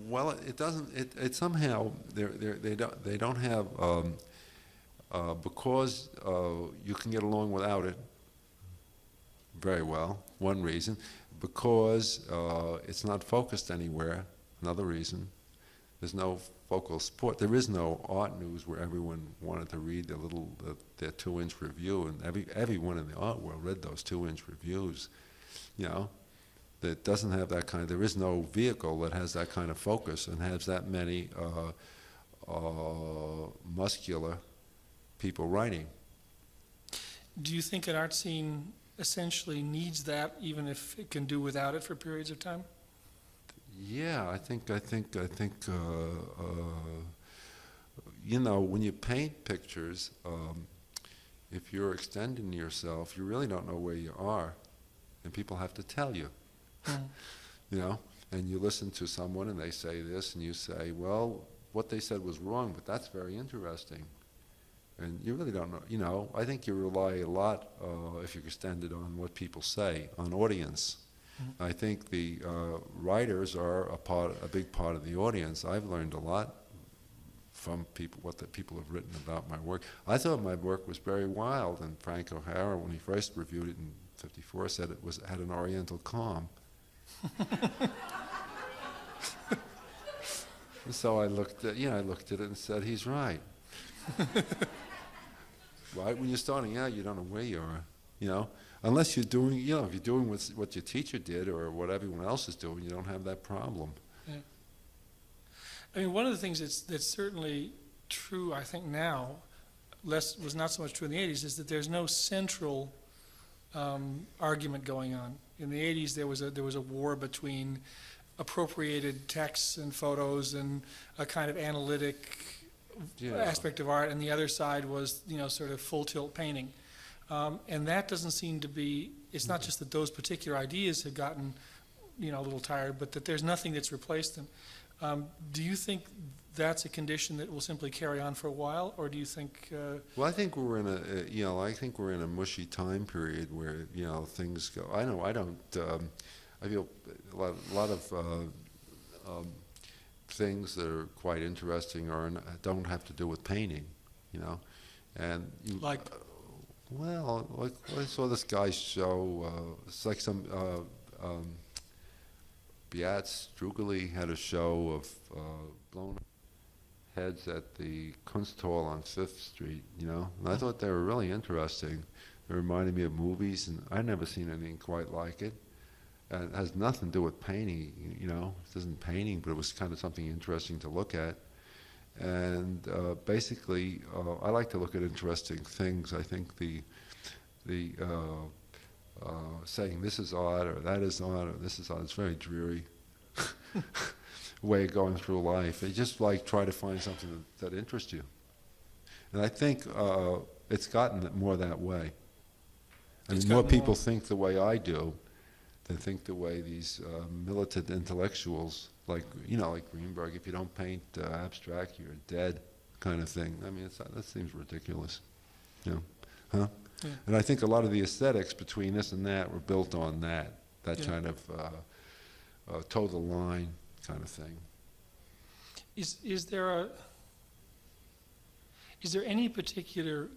Well, it doesn't. It somehow they don't have because you can get along without it very well. One reason, because it's not focused anywhere. Another reason, there's no focal support. There is no art news where everyone wanted to read their 2-inch review, and everyone in the art world read those 2-inch reviews. You know, that doesn't have that kind. There is no vehicle that has that kind of focus and has that many muscular people writing. Do you think an art scene essentially needs that, even if it can do without it for periods of time? Yeah, I think. You know, when you paint pictures, if you're extending yourself, you really don't know where you are, and people have to tell you. You know, and you listen to someone and they say this, and you say, well, what they said was wrong, but that's very interesting. And you really don't know. You know, I think you rely a lot, if you extend it, on what people say, on audience. I think the writers are a big part of the audience. I've learned a lot from people, what the people have written about my work. I thought my work was very wild, and Frank O'Hara, when he first reviewed it in '54, said it had an oriental calm. So I looked at it and said, he's right. Right, when you're starting out, you don't know where you are, you know. Unless you're doing, you know, if you're doing what your teacher did or what everyone else is doing, you don't have that problem. Yeah. I mean, one of the things that's certainly true, I think now, was not so much true in the 80s, is that there's no central argument going on. In the 80s, there was a war between appropriated texts and photos and a kind of analytic aspect of art, and the other side was, you know, sort of full tilt painting. And that doesn't seem to be, it's not just that those particular ideas have gotten, you know, a little tired, but that there's nothing that's replaced them. Do you think that's a condition that will simply carry on for a while, or do you think? Well, I think we're in a mushy time period where, you know, things go. I feel a lot of things that are quite interesting don't have to do with painting, you know, and like. Well, like I saw this guy's show. It's like some Beat Strugoli had a show of blown heads at the Kunsthal on 5th Street, you know, and I thought they were really interesting. They reminded me of movies, and I'd never seen anything quite like it. And it has nothing to do with painting, you know. It isn't painting, but it was kind of something interesting to look at. And basically, I like to look at interesting things. I think the saying this is art or that is art or this is art, it's very dreary way of going through life. You just like try to find something that interests you. And I think it's gotten more that way. I mean, more people think the way I do than think the way these militant intellectuals, like Greenberg, if you don't paint abstract, you're dead, kind of thing. I mean, that seems ridiculous, you know, huh? Yeah. And I think a lot of the aesthetics between this and that were built on that kind of toe the line kind of thing. Is there any particular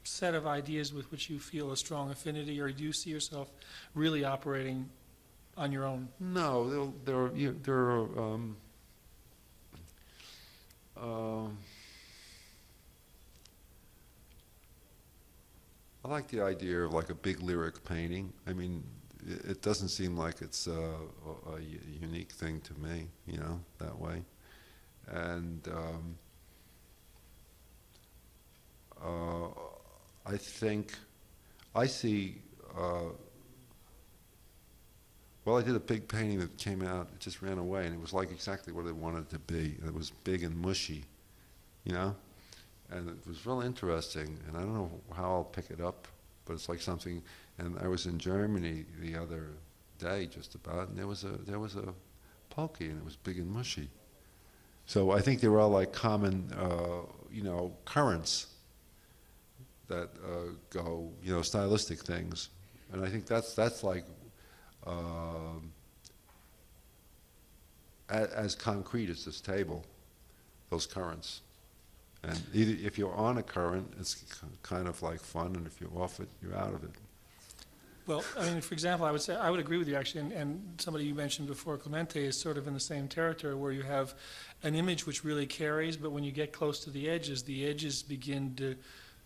set of ideas with which you feel a strong affinity, or do you see yourself really operating on your own? No, there are I like the idea of like a big lyric painting. I mean, it doesn't seem like it's a unique thing to me, you know, that way. And I think I see. Well, I did a big painting that came out. It just ran away, and it was like exactly what I wanted it to be. It was big and mushy, you know, and it was real interesting. And I don't know how I'll pick it up but it's like something. And I was in Germany the other day, just about, and there was a pokey, and it was big and mushy. So I think they were all like common, currents that go, stylistic things, and I think that's like as concrete as this table, those currents. And either if you're on a current, it's kind of like fun, and if you're off it, you're out of it. Well, I mean, for example, I would agree with you actually, and somebody you mentioned before, Clemente, is sort of in the same territory where you have an image which really carries, but when you get close to the edges begin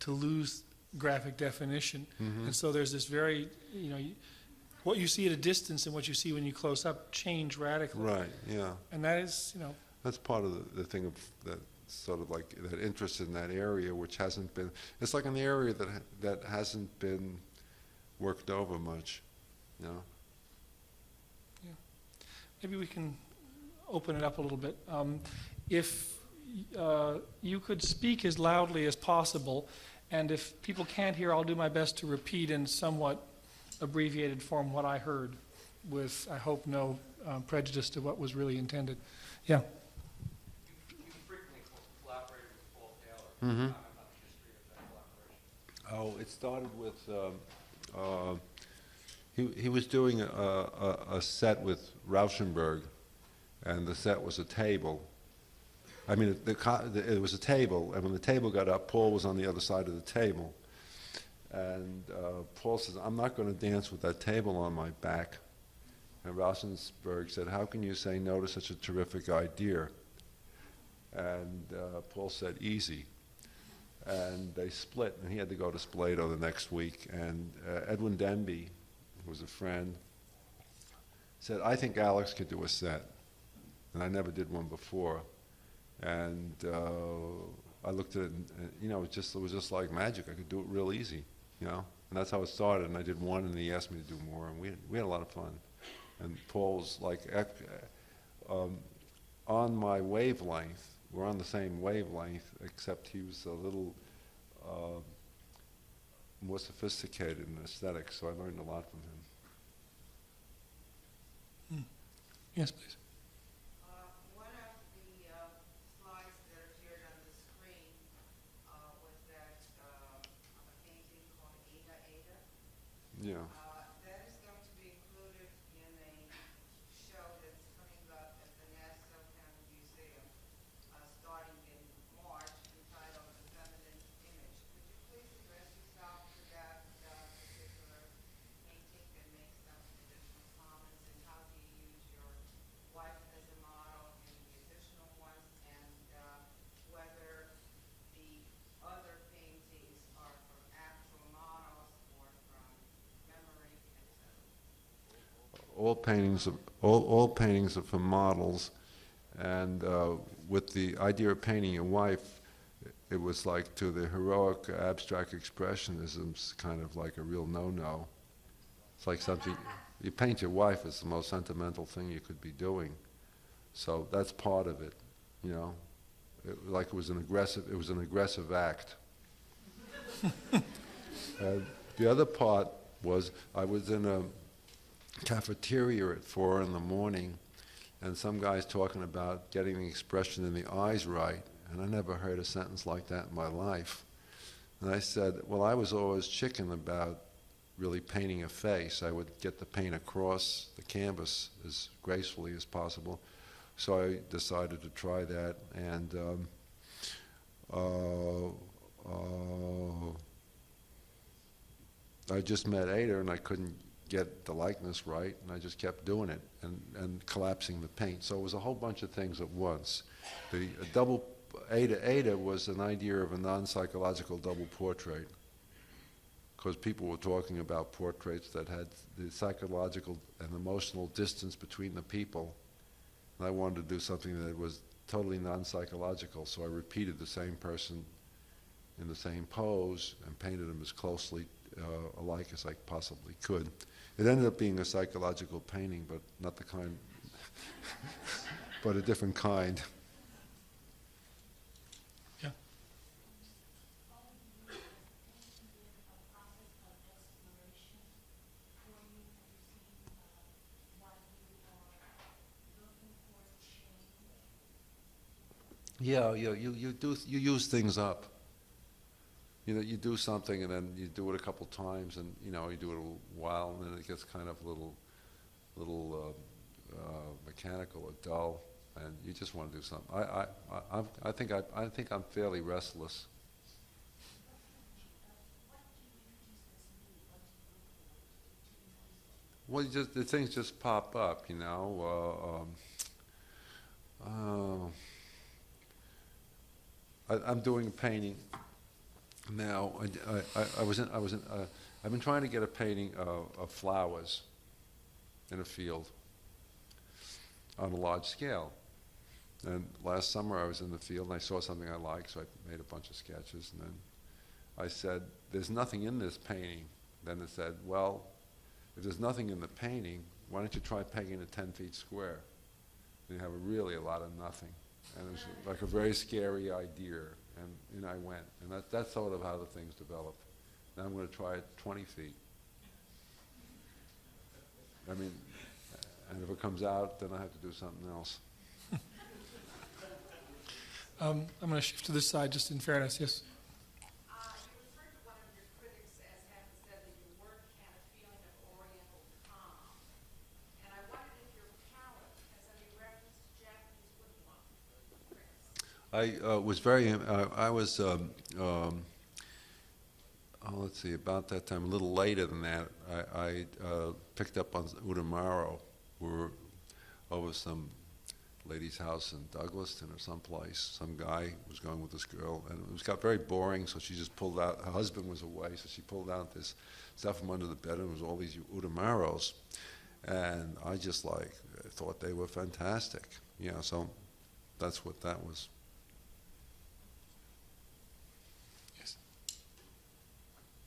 to lose graphic definition. Mm-hmm. And so there's this very, what you see at a distance and what you see when you close up change radically. Right, yeah. And that is, That's part of the thing of that sort of like that interest in that area, which hasn't been, it's like an area that hasn't been worked over much, Yeah. Maybe we can open it up a little bit. If you could speak as loudly as possible, and if people can't hear, I'll do my best to repeat in somewhat abbreviated form what I heard, with, I hope, no prejudice to what was really intended. Yeah. You frequently collaborated with Paul Taylor. Mm-hmm. About the history of that collaboration. Oh, it started with he was doing a set with Rauschenberg, and the set was a table. I mean, it was a table, and when the table got up, Paul was on the other side of the table. And Paul says, "I'm not going to dance with that table on my back." And Rauschenberg said, "How can you say no to such a terrific idea?" And Paul said, "Easy." And they split, and he had to go to Spoleto the next week. And Edwin Denby, who was a friend, said, "I think Alex could do a set." And I never did one before. And I looked at it, and it was just like magic. I could do it real easy, And that's how it started. And I did one, and he asked me to do more, and we had a lot of fun. And Paul was like on my wavelength. We're on the same wavelength, except he was a little more sophisticated in aesthetics, so I learned a lot from him. Yes, please. One of the slides that appeared on the screen was that of a painting called Ada Ada. Yeah. That is going to be included in a show that's coming up at the Nassau County Museum starting in March, entitled The Feminine Image. Could you please address yourself to that particular painting and make some additional comments? And how do you use your wife as a model in the additional ones, and whether the other paintings are from actual models or from memory, etc.? All paintings are from models, and with the idea of painting a wife, it was like to the heroic abstract expressionisms kind of like a real no-no. It's like something, you paint your wife, it's the most sentimental thing you could be doing. So that's part of it, It was an aggressive act. The other part was I was in a cafeteria at 4 a.m, and some guy's talking about getting the expression in the eyes right, and I never heard a sentence like that in my life. And I said, well, I was always chicken about really painting a face. I would get the paint across the canvas as gracefully as possible. So I decided to try that, and I just met Ada, and I couldn't get the likeness right, and I just kept doing it and collapsing the paint. So it was a whole bunch of things at once. The double Ada was an idea of a non-psychological double portrait, because people were talking about portraits that had the psychological and emotional distance between the people, and I wanted to do something that was totally non-psychological. So I repeated the same person in the same pose and painted them as closely alike as I possibly could. It ended up being a psychological painting, but not the kind, but a different kind. Yeah. Yeah, you use things up. You know, you do something and then you do it a couple times, and you know, you do it a while, and then it gets kind of a little mechanical or dull, and you just want to do something. I think I'm fairly restless. Well, the things just pop up, you know. I'm doing a painting now. I've been trying to get a painting of flowers in a field on a large scale. And last summer I was in the field and I saw something I liked, so I made a bunch of sketches. And then I said, "There's nothing in this painting." Then it said, "Well, if there's nothing in the painting, why don't you try painting it 10 feet square? And you have really a lot of nothing." And it was like a very scary idea. And I went. And that's sort of how the things developed. Now I'm going to try it 20 feet. I mean, and if it comes out, then I have to do something else. I'm going to shift to this side, just in fairness. Yes. You referred to one of your critics as having said that your work had a feeling of Oriental calm. And I wondered if your palette has any reference to Japanese woodblock prints. I was very, I was, let's see, about that time, a little later than that, I picked up on Udamaro. We were over some lady's house in Douglaston or someplace. Some guy was going with this girl, and it got very boring, so she just pulled out, her husband was away, so she pulled out this stuff from under the bed, and it was all these Udamaros. And I just thought they were fantastic. Yeah, so that's what that was.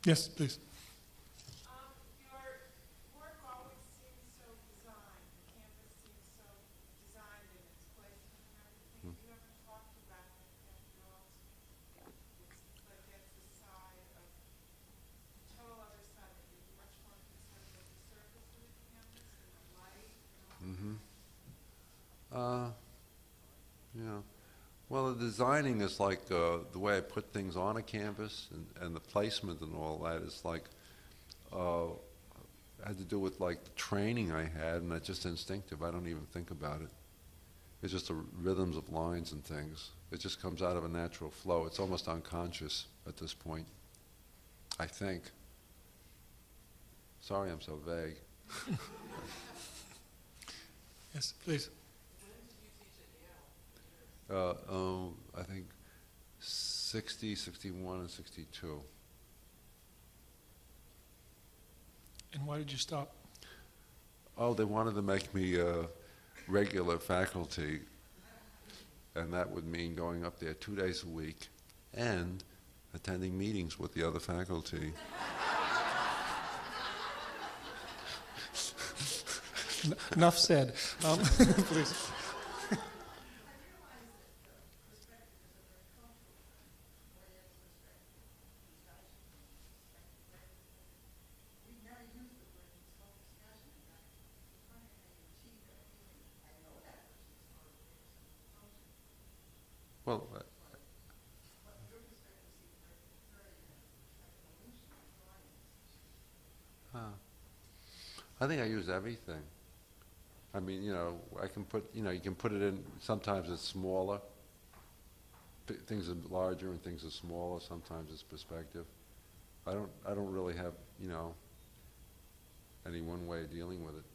Yes, please. Your work always seems so designed. The canvas seems so designed in its placement and everything. You ever talked about it after all? It's like that's the side of the total other side that you're much more concerned with the surface of the canvas and the light and all Yeah. Well, the designing is like the way I put things on a canvas, and the placement and all that is like had to do with like the training I had, and that's just instinctive. I don't even think about it. It's just the rhythms of lines and things. It just comes out of a natural flow. It's almost unconscious at this point, I think. Sorry I'm so vague. Yes, please. I think 60, 61, and 62. And why did you stop? Oh, they wanted to make me regular faculty, and that would mean going up there 2 days a week and attending meetings with the other faculty. Enough said. Please. Well, I think I use everything. I mean, you know, I can put, you know, you can put it in, sometimes it's smaller. Things are larger and things are smaller. Sometimes it's perspective. I don't really have, you know, any one way of dealing with it.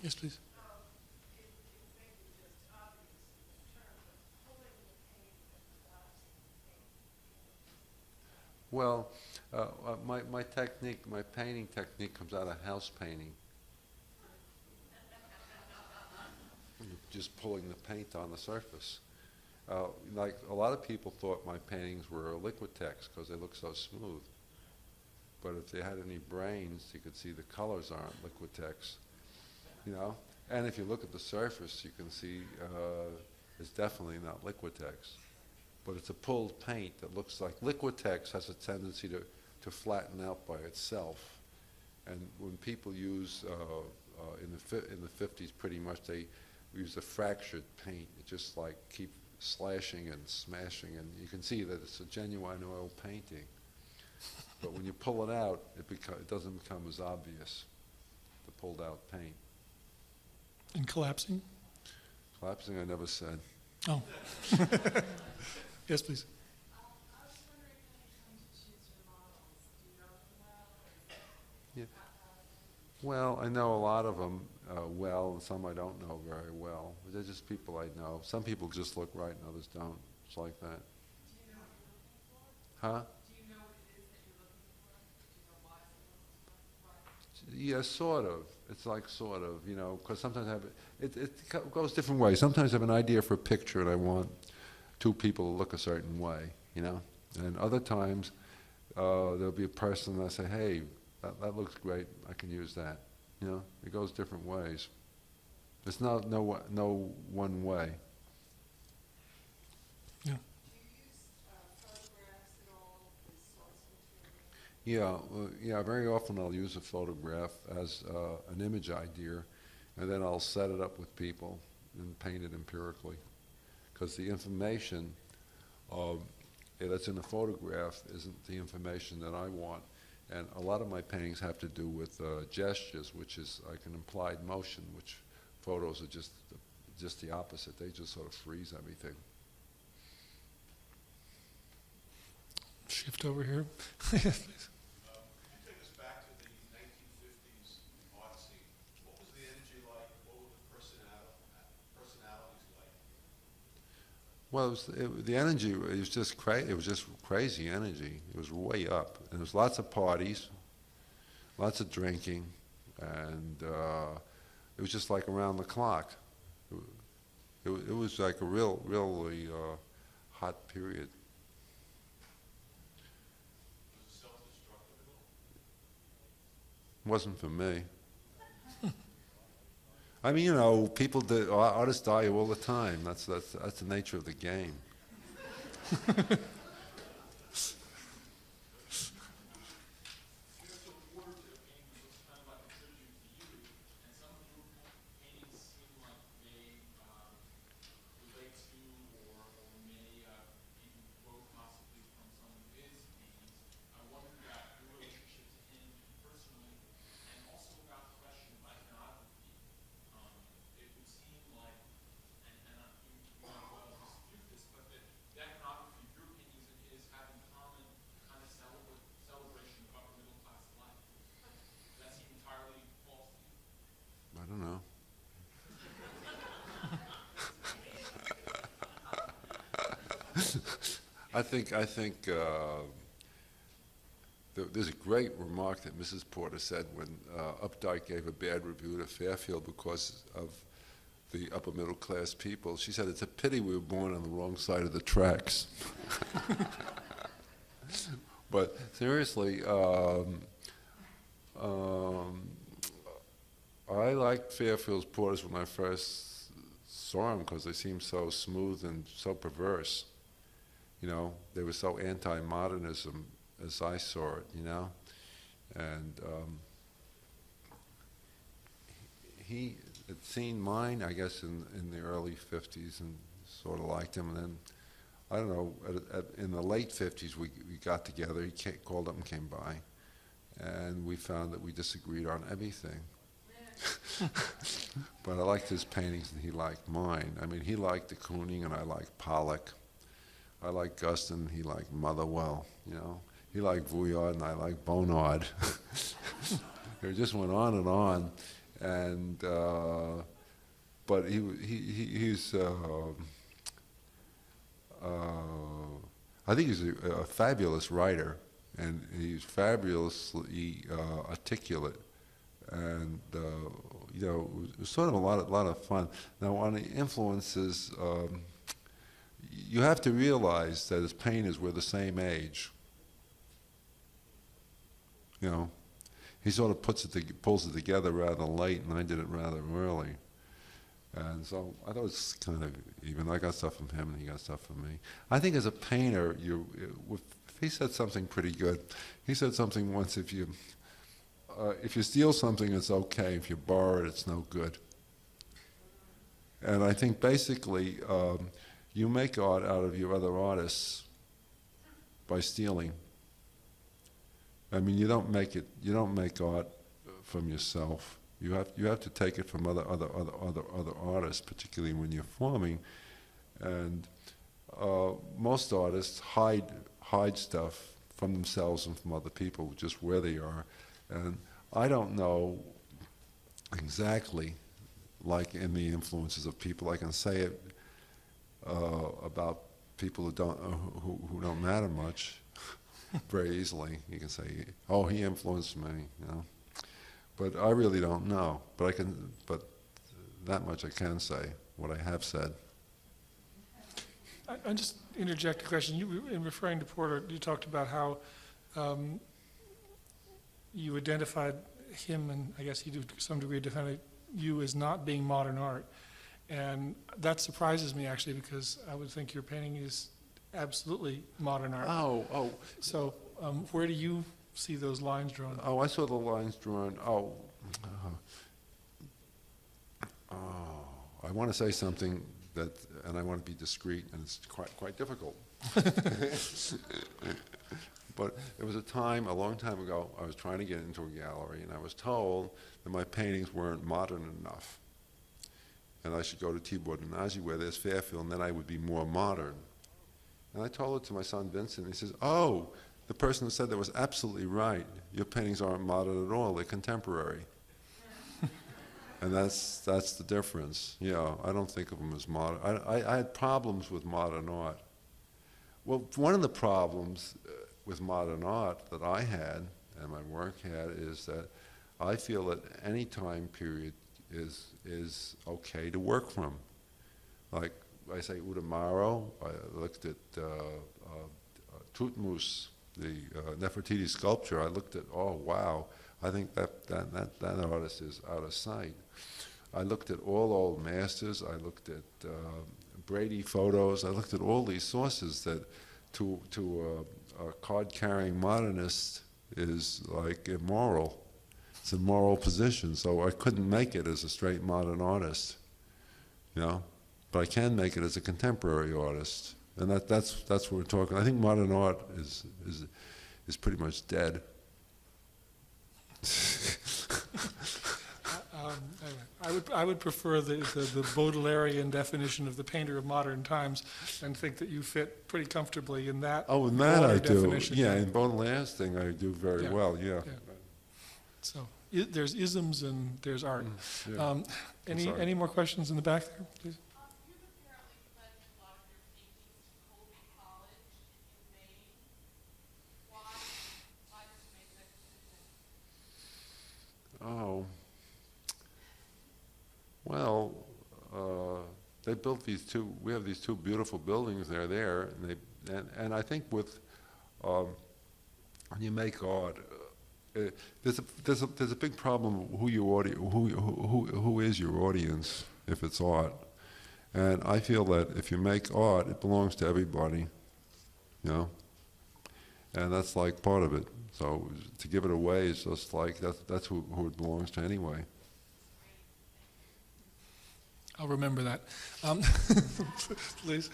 Yes, please. Well, my technique, my painting technique comes out of house painting. Just pulling the paint on the surface. Like a lot of people thought my paintings were Liquitex because they look so smooth. But if they had any brains, you could see the colors aren't Liquitex, you know? And if you look at the surface, you can see it's definitely not Liquitex. But it's a pulled paint that looks like Liquitex has a tendency to flatten out by itself. And when people use, in the 50s pretty much, we use a fractured paint. It just like keep slashing and smashing, and you can see that it's a genuine oil painting. But when you pull it out, it doesn't become as obvious, the pulled out paint. And collapsing? Collapsing, I never said. Oh. Yes, please. I was wondering how you come to choose your models. Do you know them well? Or Yeah. Well, I know a lot of them well, and some I don't know very well. They're just people I know. Some people just look right and others don't. It's like that. do you know what you're looking for? Huh? Do you know what it is that you're looking for? Do you know why someone was looking for it? Yeah, sort of. It's like sort of, you know, because sometimes it goes different ways. Sometimes I have an idea for a picture and I want two people to look a certain way, you know. And other times there'll be a person that I say, hey, that looks great, I can use that. You know, it goes different ways. There's no one way. Yeah. Do you use photographs at all as source material? Yeah, very often I'll use a photograph as an image idea, and then I'll set it up with people and paint it empirically. Because the information that's in the photograph isn't the information that I want. And a lot of my paintings have to do with gestures, which is like an implied motion, which photos are just the opposite. They just sort of freeze everything. Shift over here. Could you take us back to the 1950s art scene? What was the energy like? What were the personalities like? Well, the energy, it was just crazy energy. It was way up. And there was lots of parties, lots of drinking, and it was just like around the clock. It was like a really hot period. Was it self-destructive at all? It wasn't for me. I mean, you know, artists die all the time. That's the nature of the game. I don't know. I think there's a great remark that Mrs. Porter said when Updike gave a bad review to Fairfield because of the upper middle class people. She said, it's a pity we were born on the wrong side of the tracks. But seriously, I liked Fairfield's Porters when I first saw them because they seemed so smooth and so perverse. You know, they were so anti-modernism as I saw it, you know. And he had seen mine, I guess, in the early 50s and sort of liked him. And then, I don't know, in the late 50s we got together. He called up and came by. And we found that we disagreed on everything. But I liked his paintings and he liked mine. I mean, he liked de Kooning and I liked Pollock. I liked Guston and he liked Motherwell, you know. He liked Vuillard and I liked Bonnard. It just went on and on. And, but he's I think he's a fabulous writer and he's fabulously articulate. And you know, it was sort of a lot of fun. Now, on the influences, you have to realize that his painters were the same age. You know, he sort of pulls it together rather late, and I did it rather early. And so I thought it was kind of even. I got stuff from him, and he got stuff from me. I think as a painter, if he said something pretty good. He said something once: if you steal something, it's okay. If you borrow it, it's no good. And I think basically you make art out of your other artists by stealing. I mean, you don't make art from yourself. You have to take it from other artists, particularly when you're forming. And most artists hide stuff from themselves and from other people, just where they are. And I don't know exactly, like in the influences of people. I can say it about people who don't matter much very easily. You can say, "Oh, he influenced me," you know. But I really don't know. But that much I can say. What I have said. I just interject a question. In referring to Porter, you talked about how you identified him, and I guess he to some degree defended you as not being modern art. And that surprises me, actually, because I would think your painting is absolutely modern art. Oh. So where do you see those lines drawn? Oh, I saw the lines drawn. I want to say something and I want to be discreet, and it's quite difficult. But there was a long time ago, I was trying to get into a gallery, and I was told that my paintings weren't modern enough, and I should go to Tibor Donaji, where there's Fairfield, and then I would be more modern. And I told it to my son Vincent, and he says, "Oh, the person who said that was absolutely right. Your paintings aren't modern at all, they're contemporary." And that's the difference. Yeah, I don't think of them as modern. I had problems with modern art. Well, one of the problems with modern art that I had, and my work had, is that I feel that any time period is okay to work from. Like I say, Udamaro, I looked at Tutmoos, the Nefertiti sculpture. I looked at, oh wow, I think that artist is out of sight. I looked at all old masters. I looked at Brady photos. I looked at all these sources that, to a card-carrying modernist, is like immoral. It's a moral position. So I couldn't make it as a straight modern artist, you know. But I can make it as a contemporary artist, and that's what we're talking. I think modern art is pretty much dead. I would prefer the Baudelairean definition of the painter of modern times, and think that you fit pretty comfortably in that. Oh, in that I do. Definition. Yeah, in Baudelaire's thing I do very well. Yeah. So there's isms and there's art. Yeah. Any more questions in the back there, please? You've apparently pledged a lot of your paintings to Colby College in Maine. Why did you make that decision? Oh. Well, they built we have these two beautiful buildings there, and I think with, when you make art, there's a big problem who is your audience if it's art. And I feel that if you make art, it belongs to everybody, you know? And that's like part of it. So to give it away is just like, that's who it belongs to anyway. I'll remember that. Please.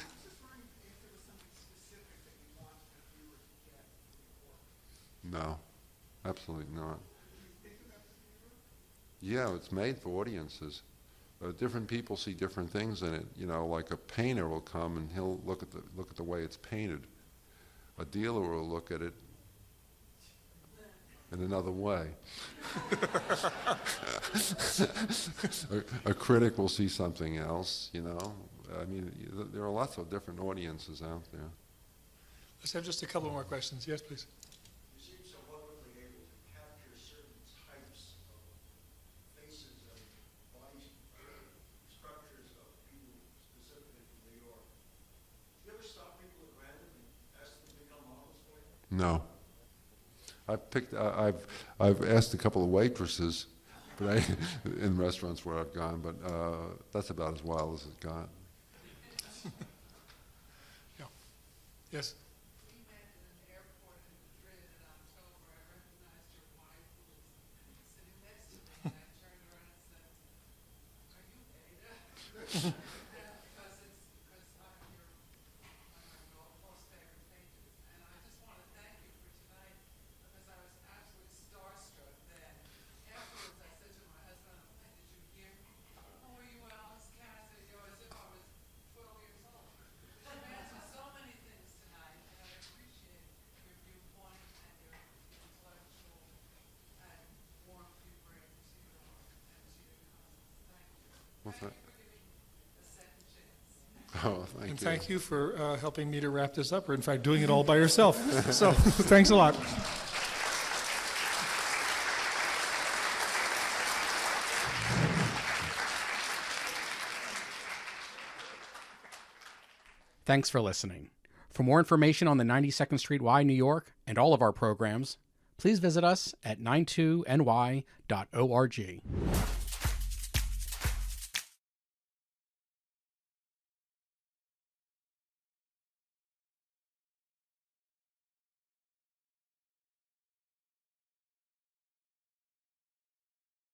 No, absolutely not. Yeah, it's made for audiences. Different people see different things in it. You know, like a painter will come and he'll look at the way it's painted. A dealer will look at it in another way. a critic will see something else. You know, I mean, there are lots of different audiences out there. Let's have just a couple more questions. Yes, please. You seem so wonderfully able to capture certain types of faces and body structures of people specifically from New York. Do you ever stop people at random and ask them to become models for you? No. I've asked a couple of waitresses, but in restaurants where I've gone, but that's about as wild as it's got. Yeah. Yes. We met in an airport in Madrid in October. I recognized your wife who was sitting next to me, and I turned around and said, "Are you Ada?" Oh, thank And you. thank you for helping me to wrap this up, or in fact, doing it all by yourself. So, thanks a lot. Thanks for listening. For more information on the 92nd Street Y, New York, and all of our programs, please visit us at 92ny.org.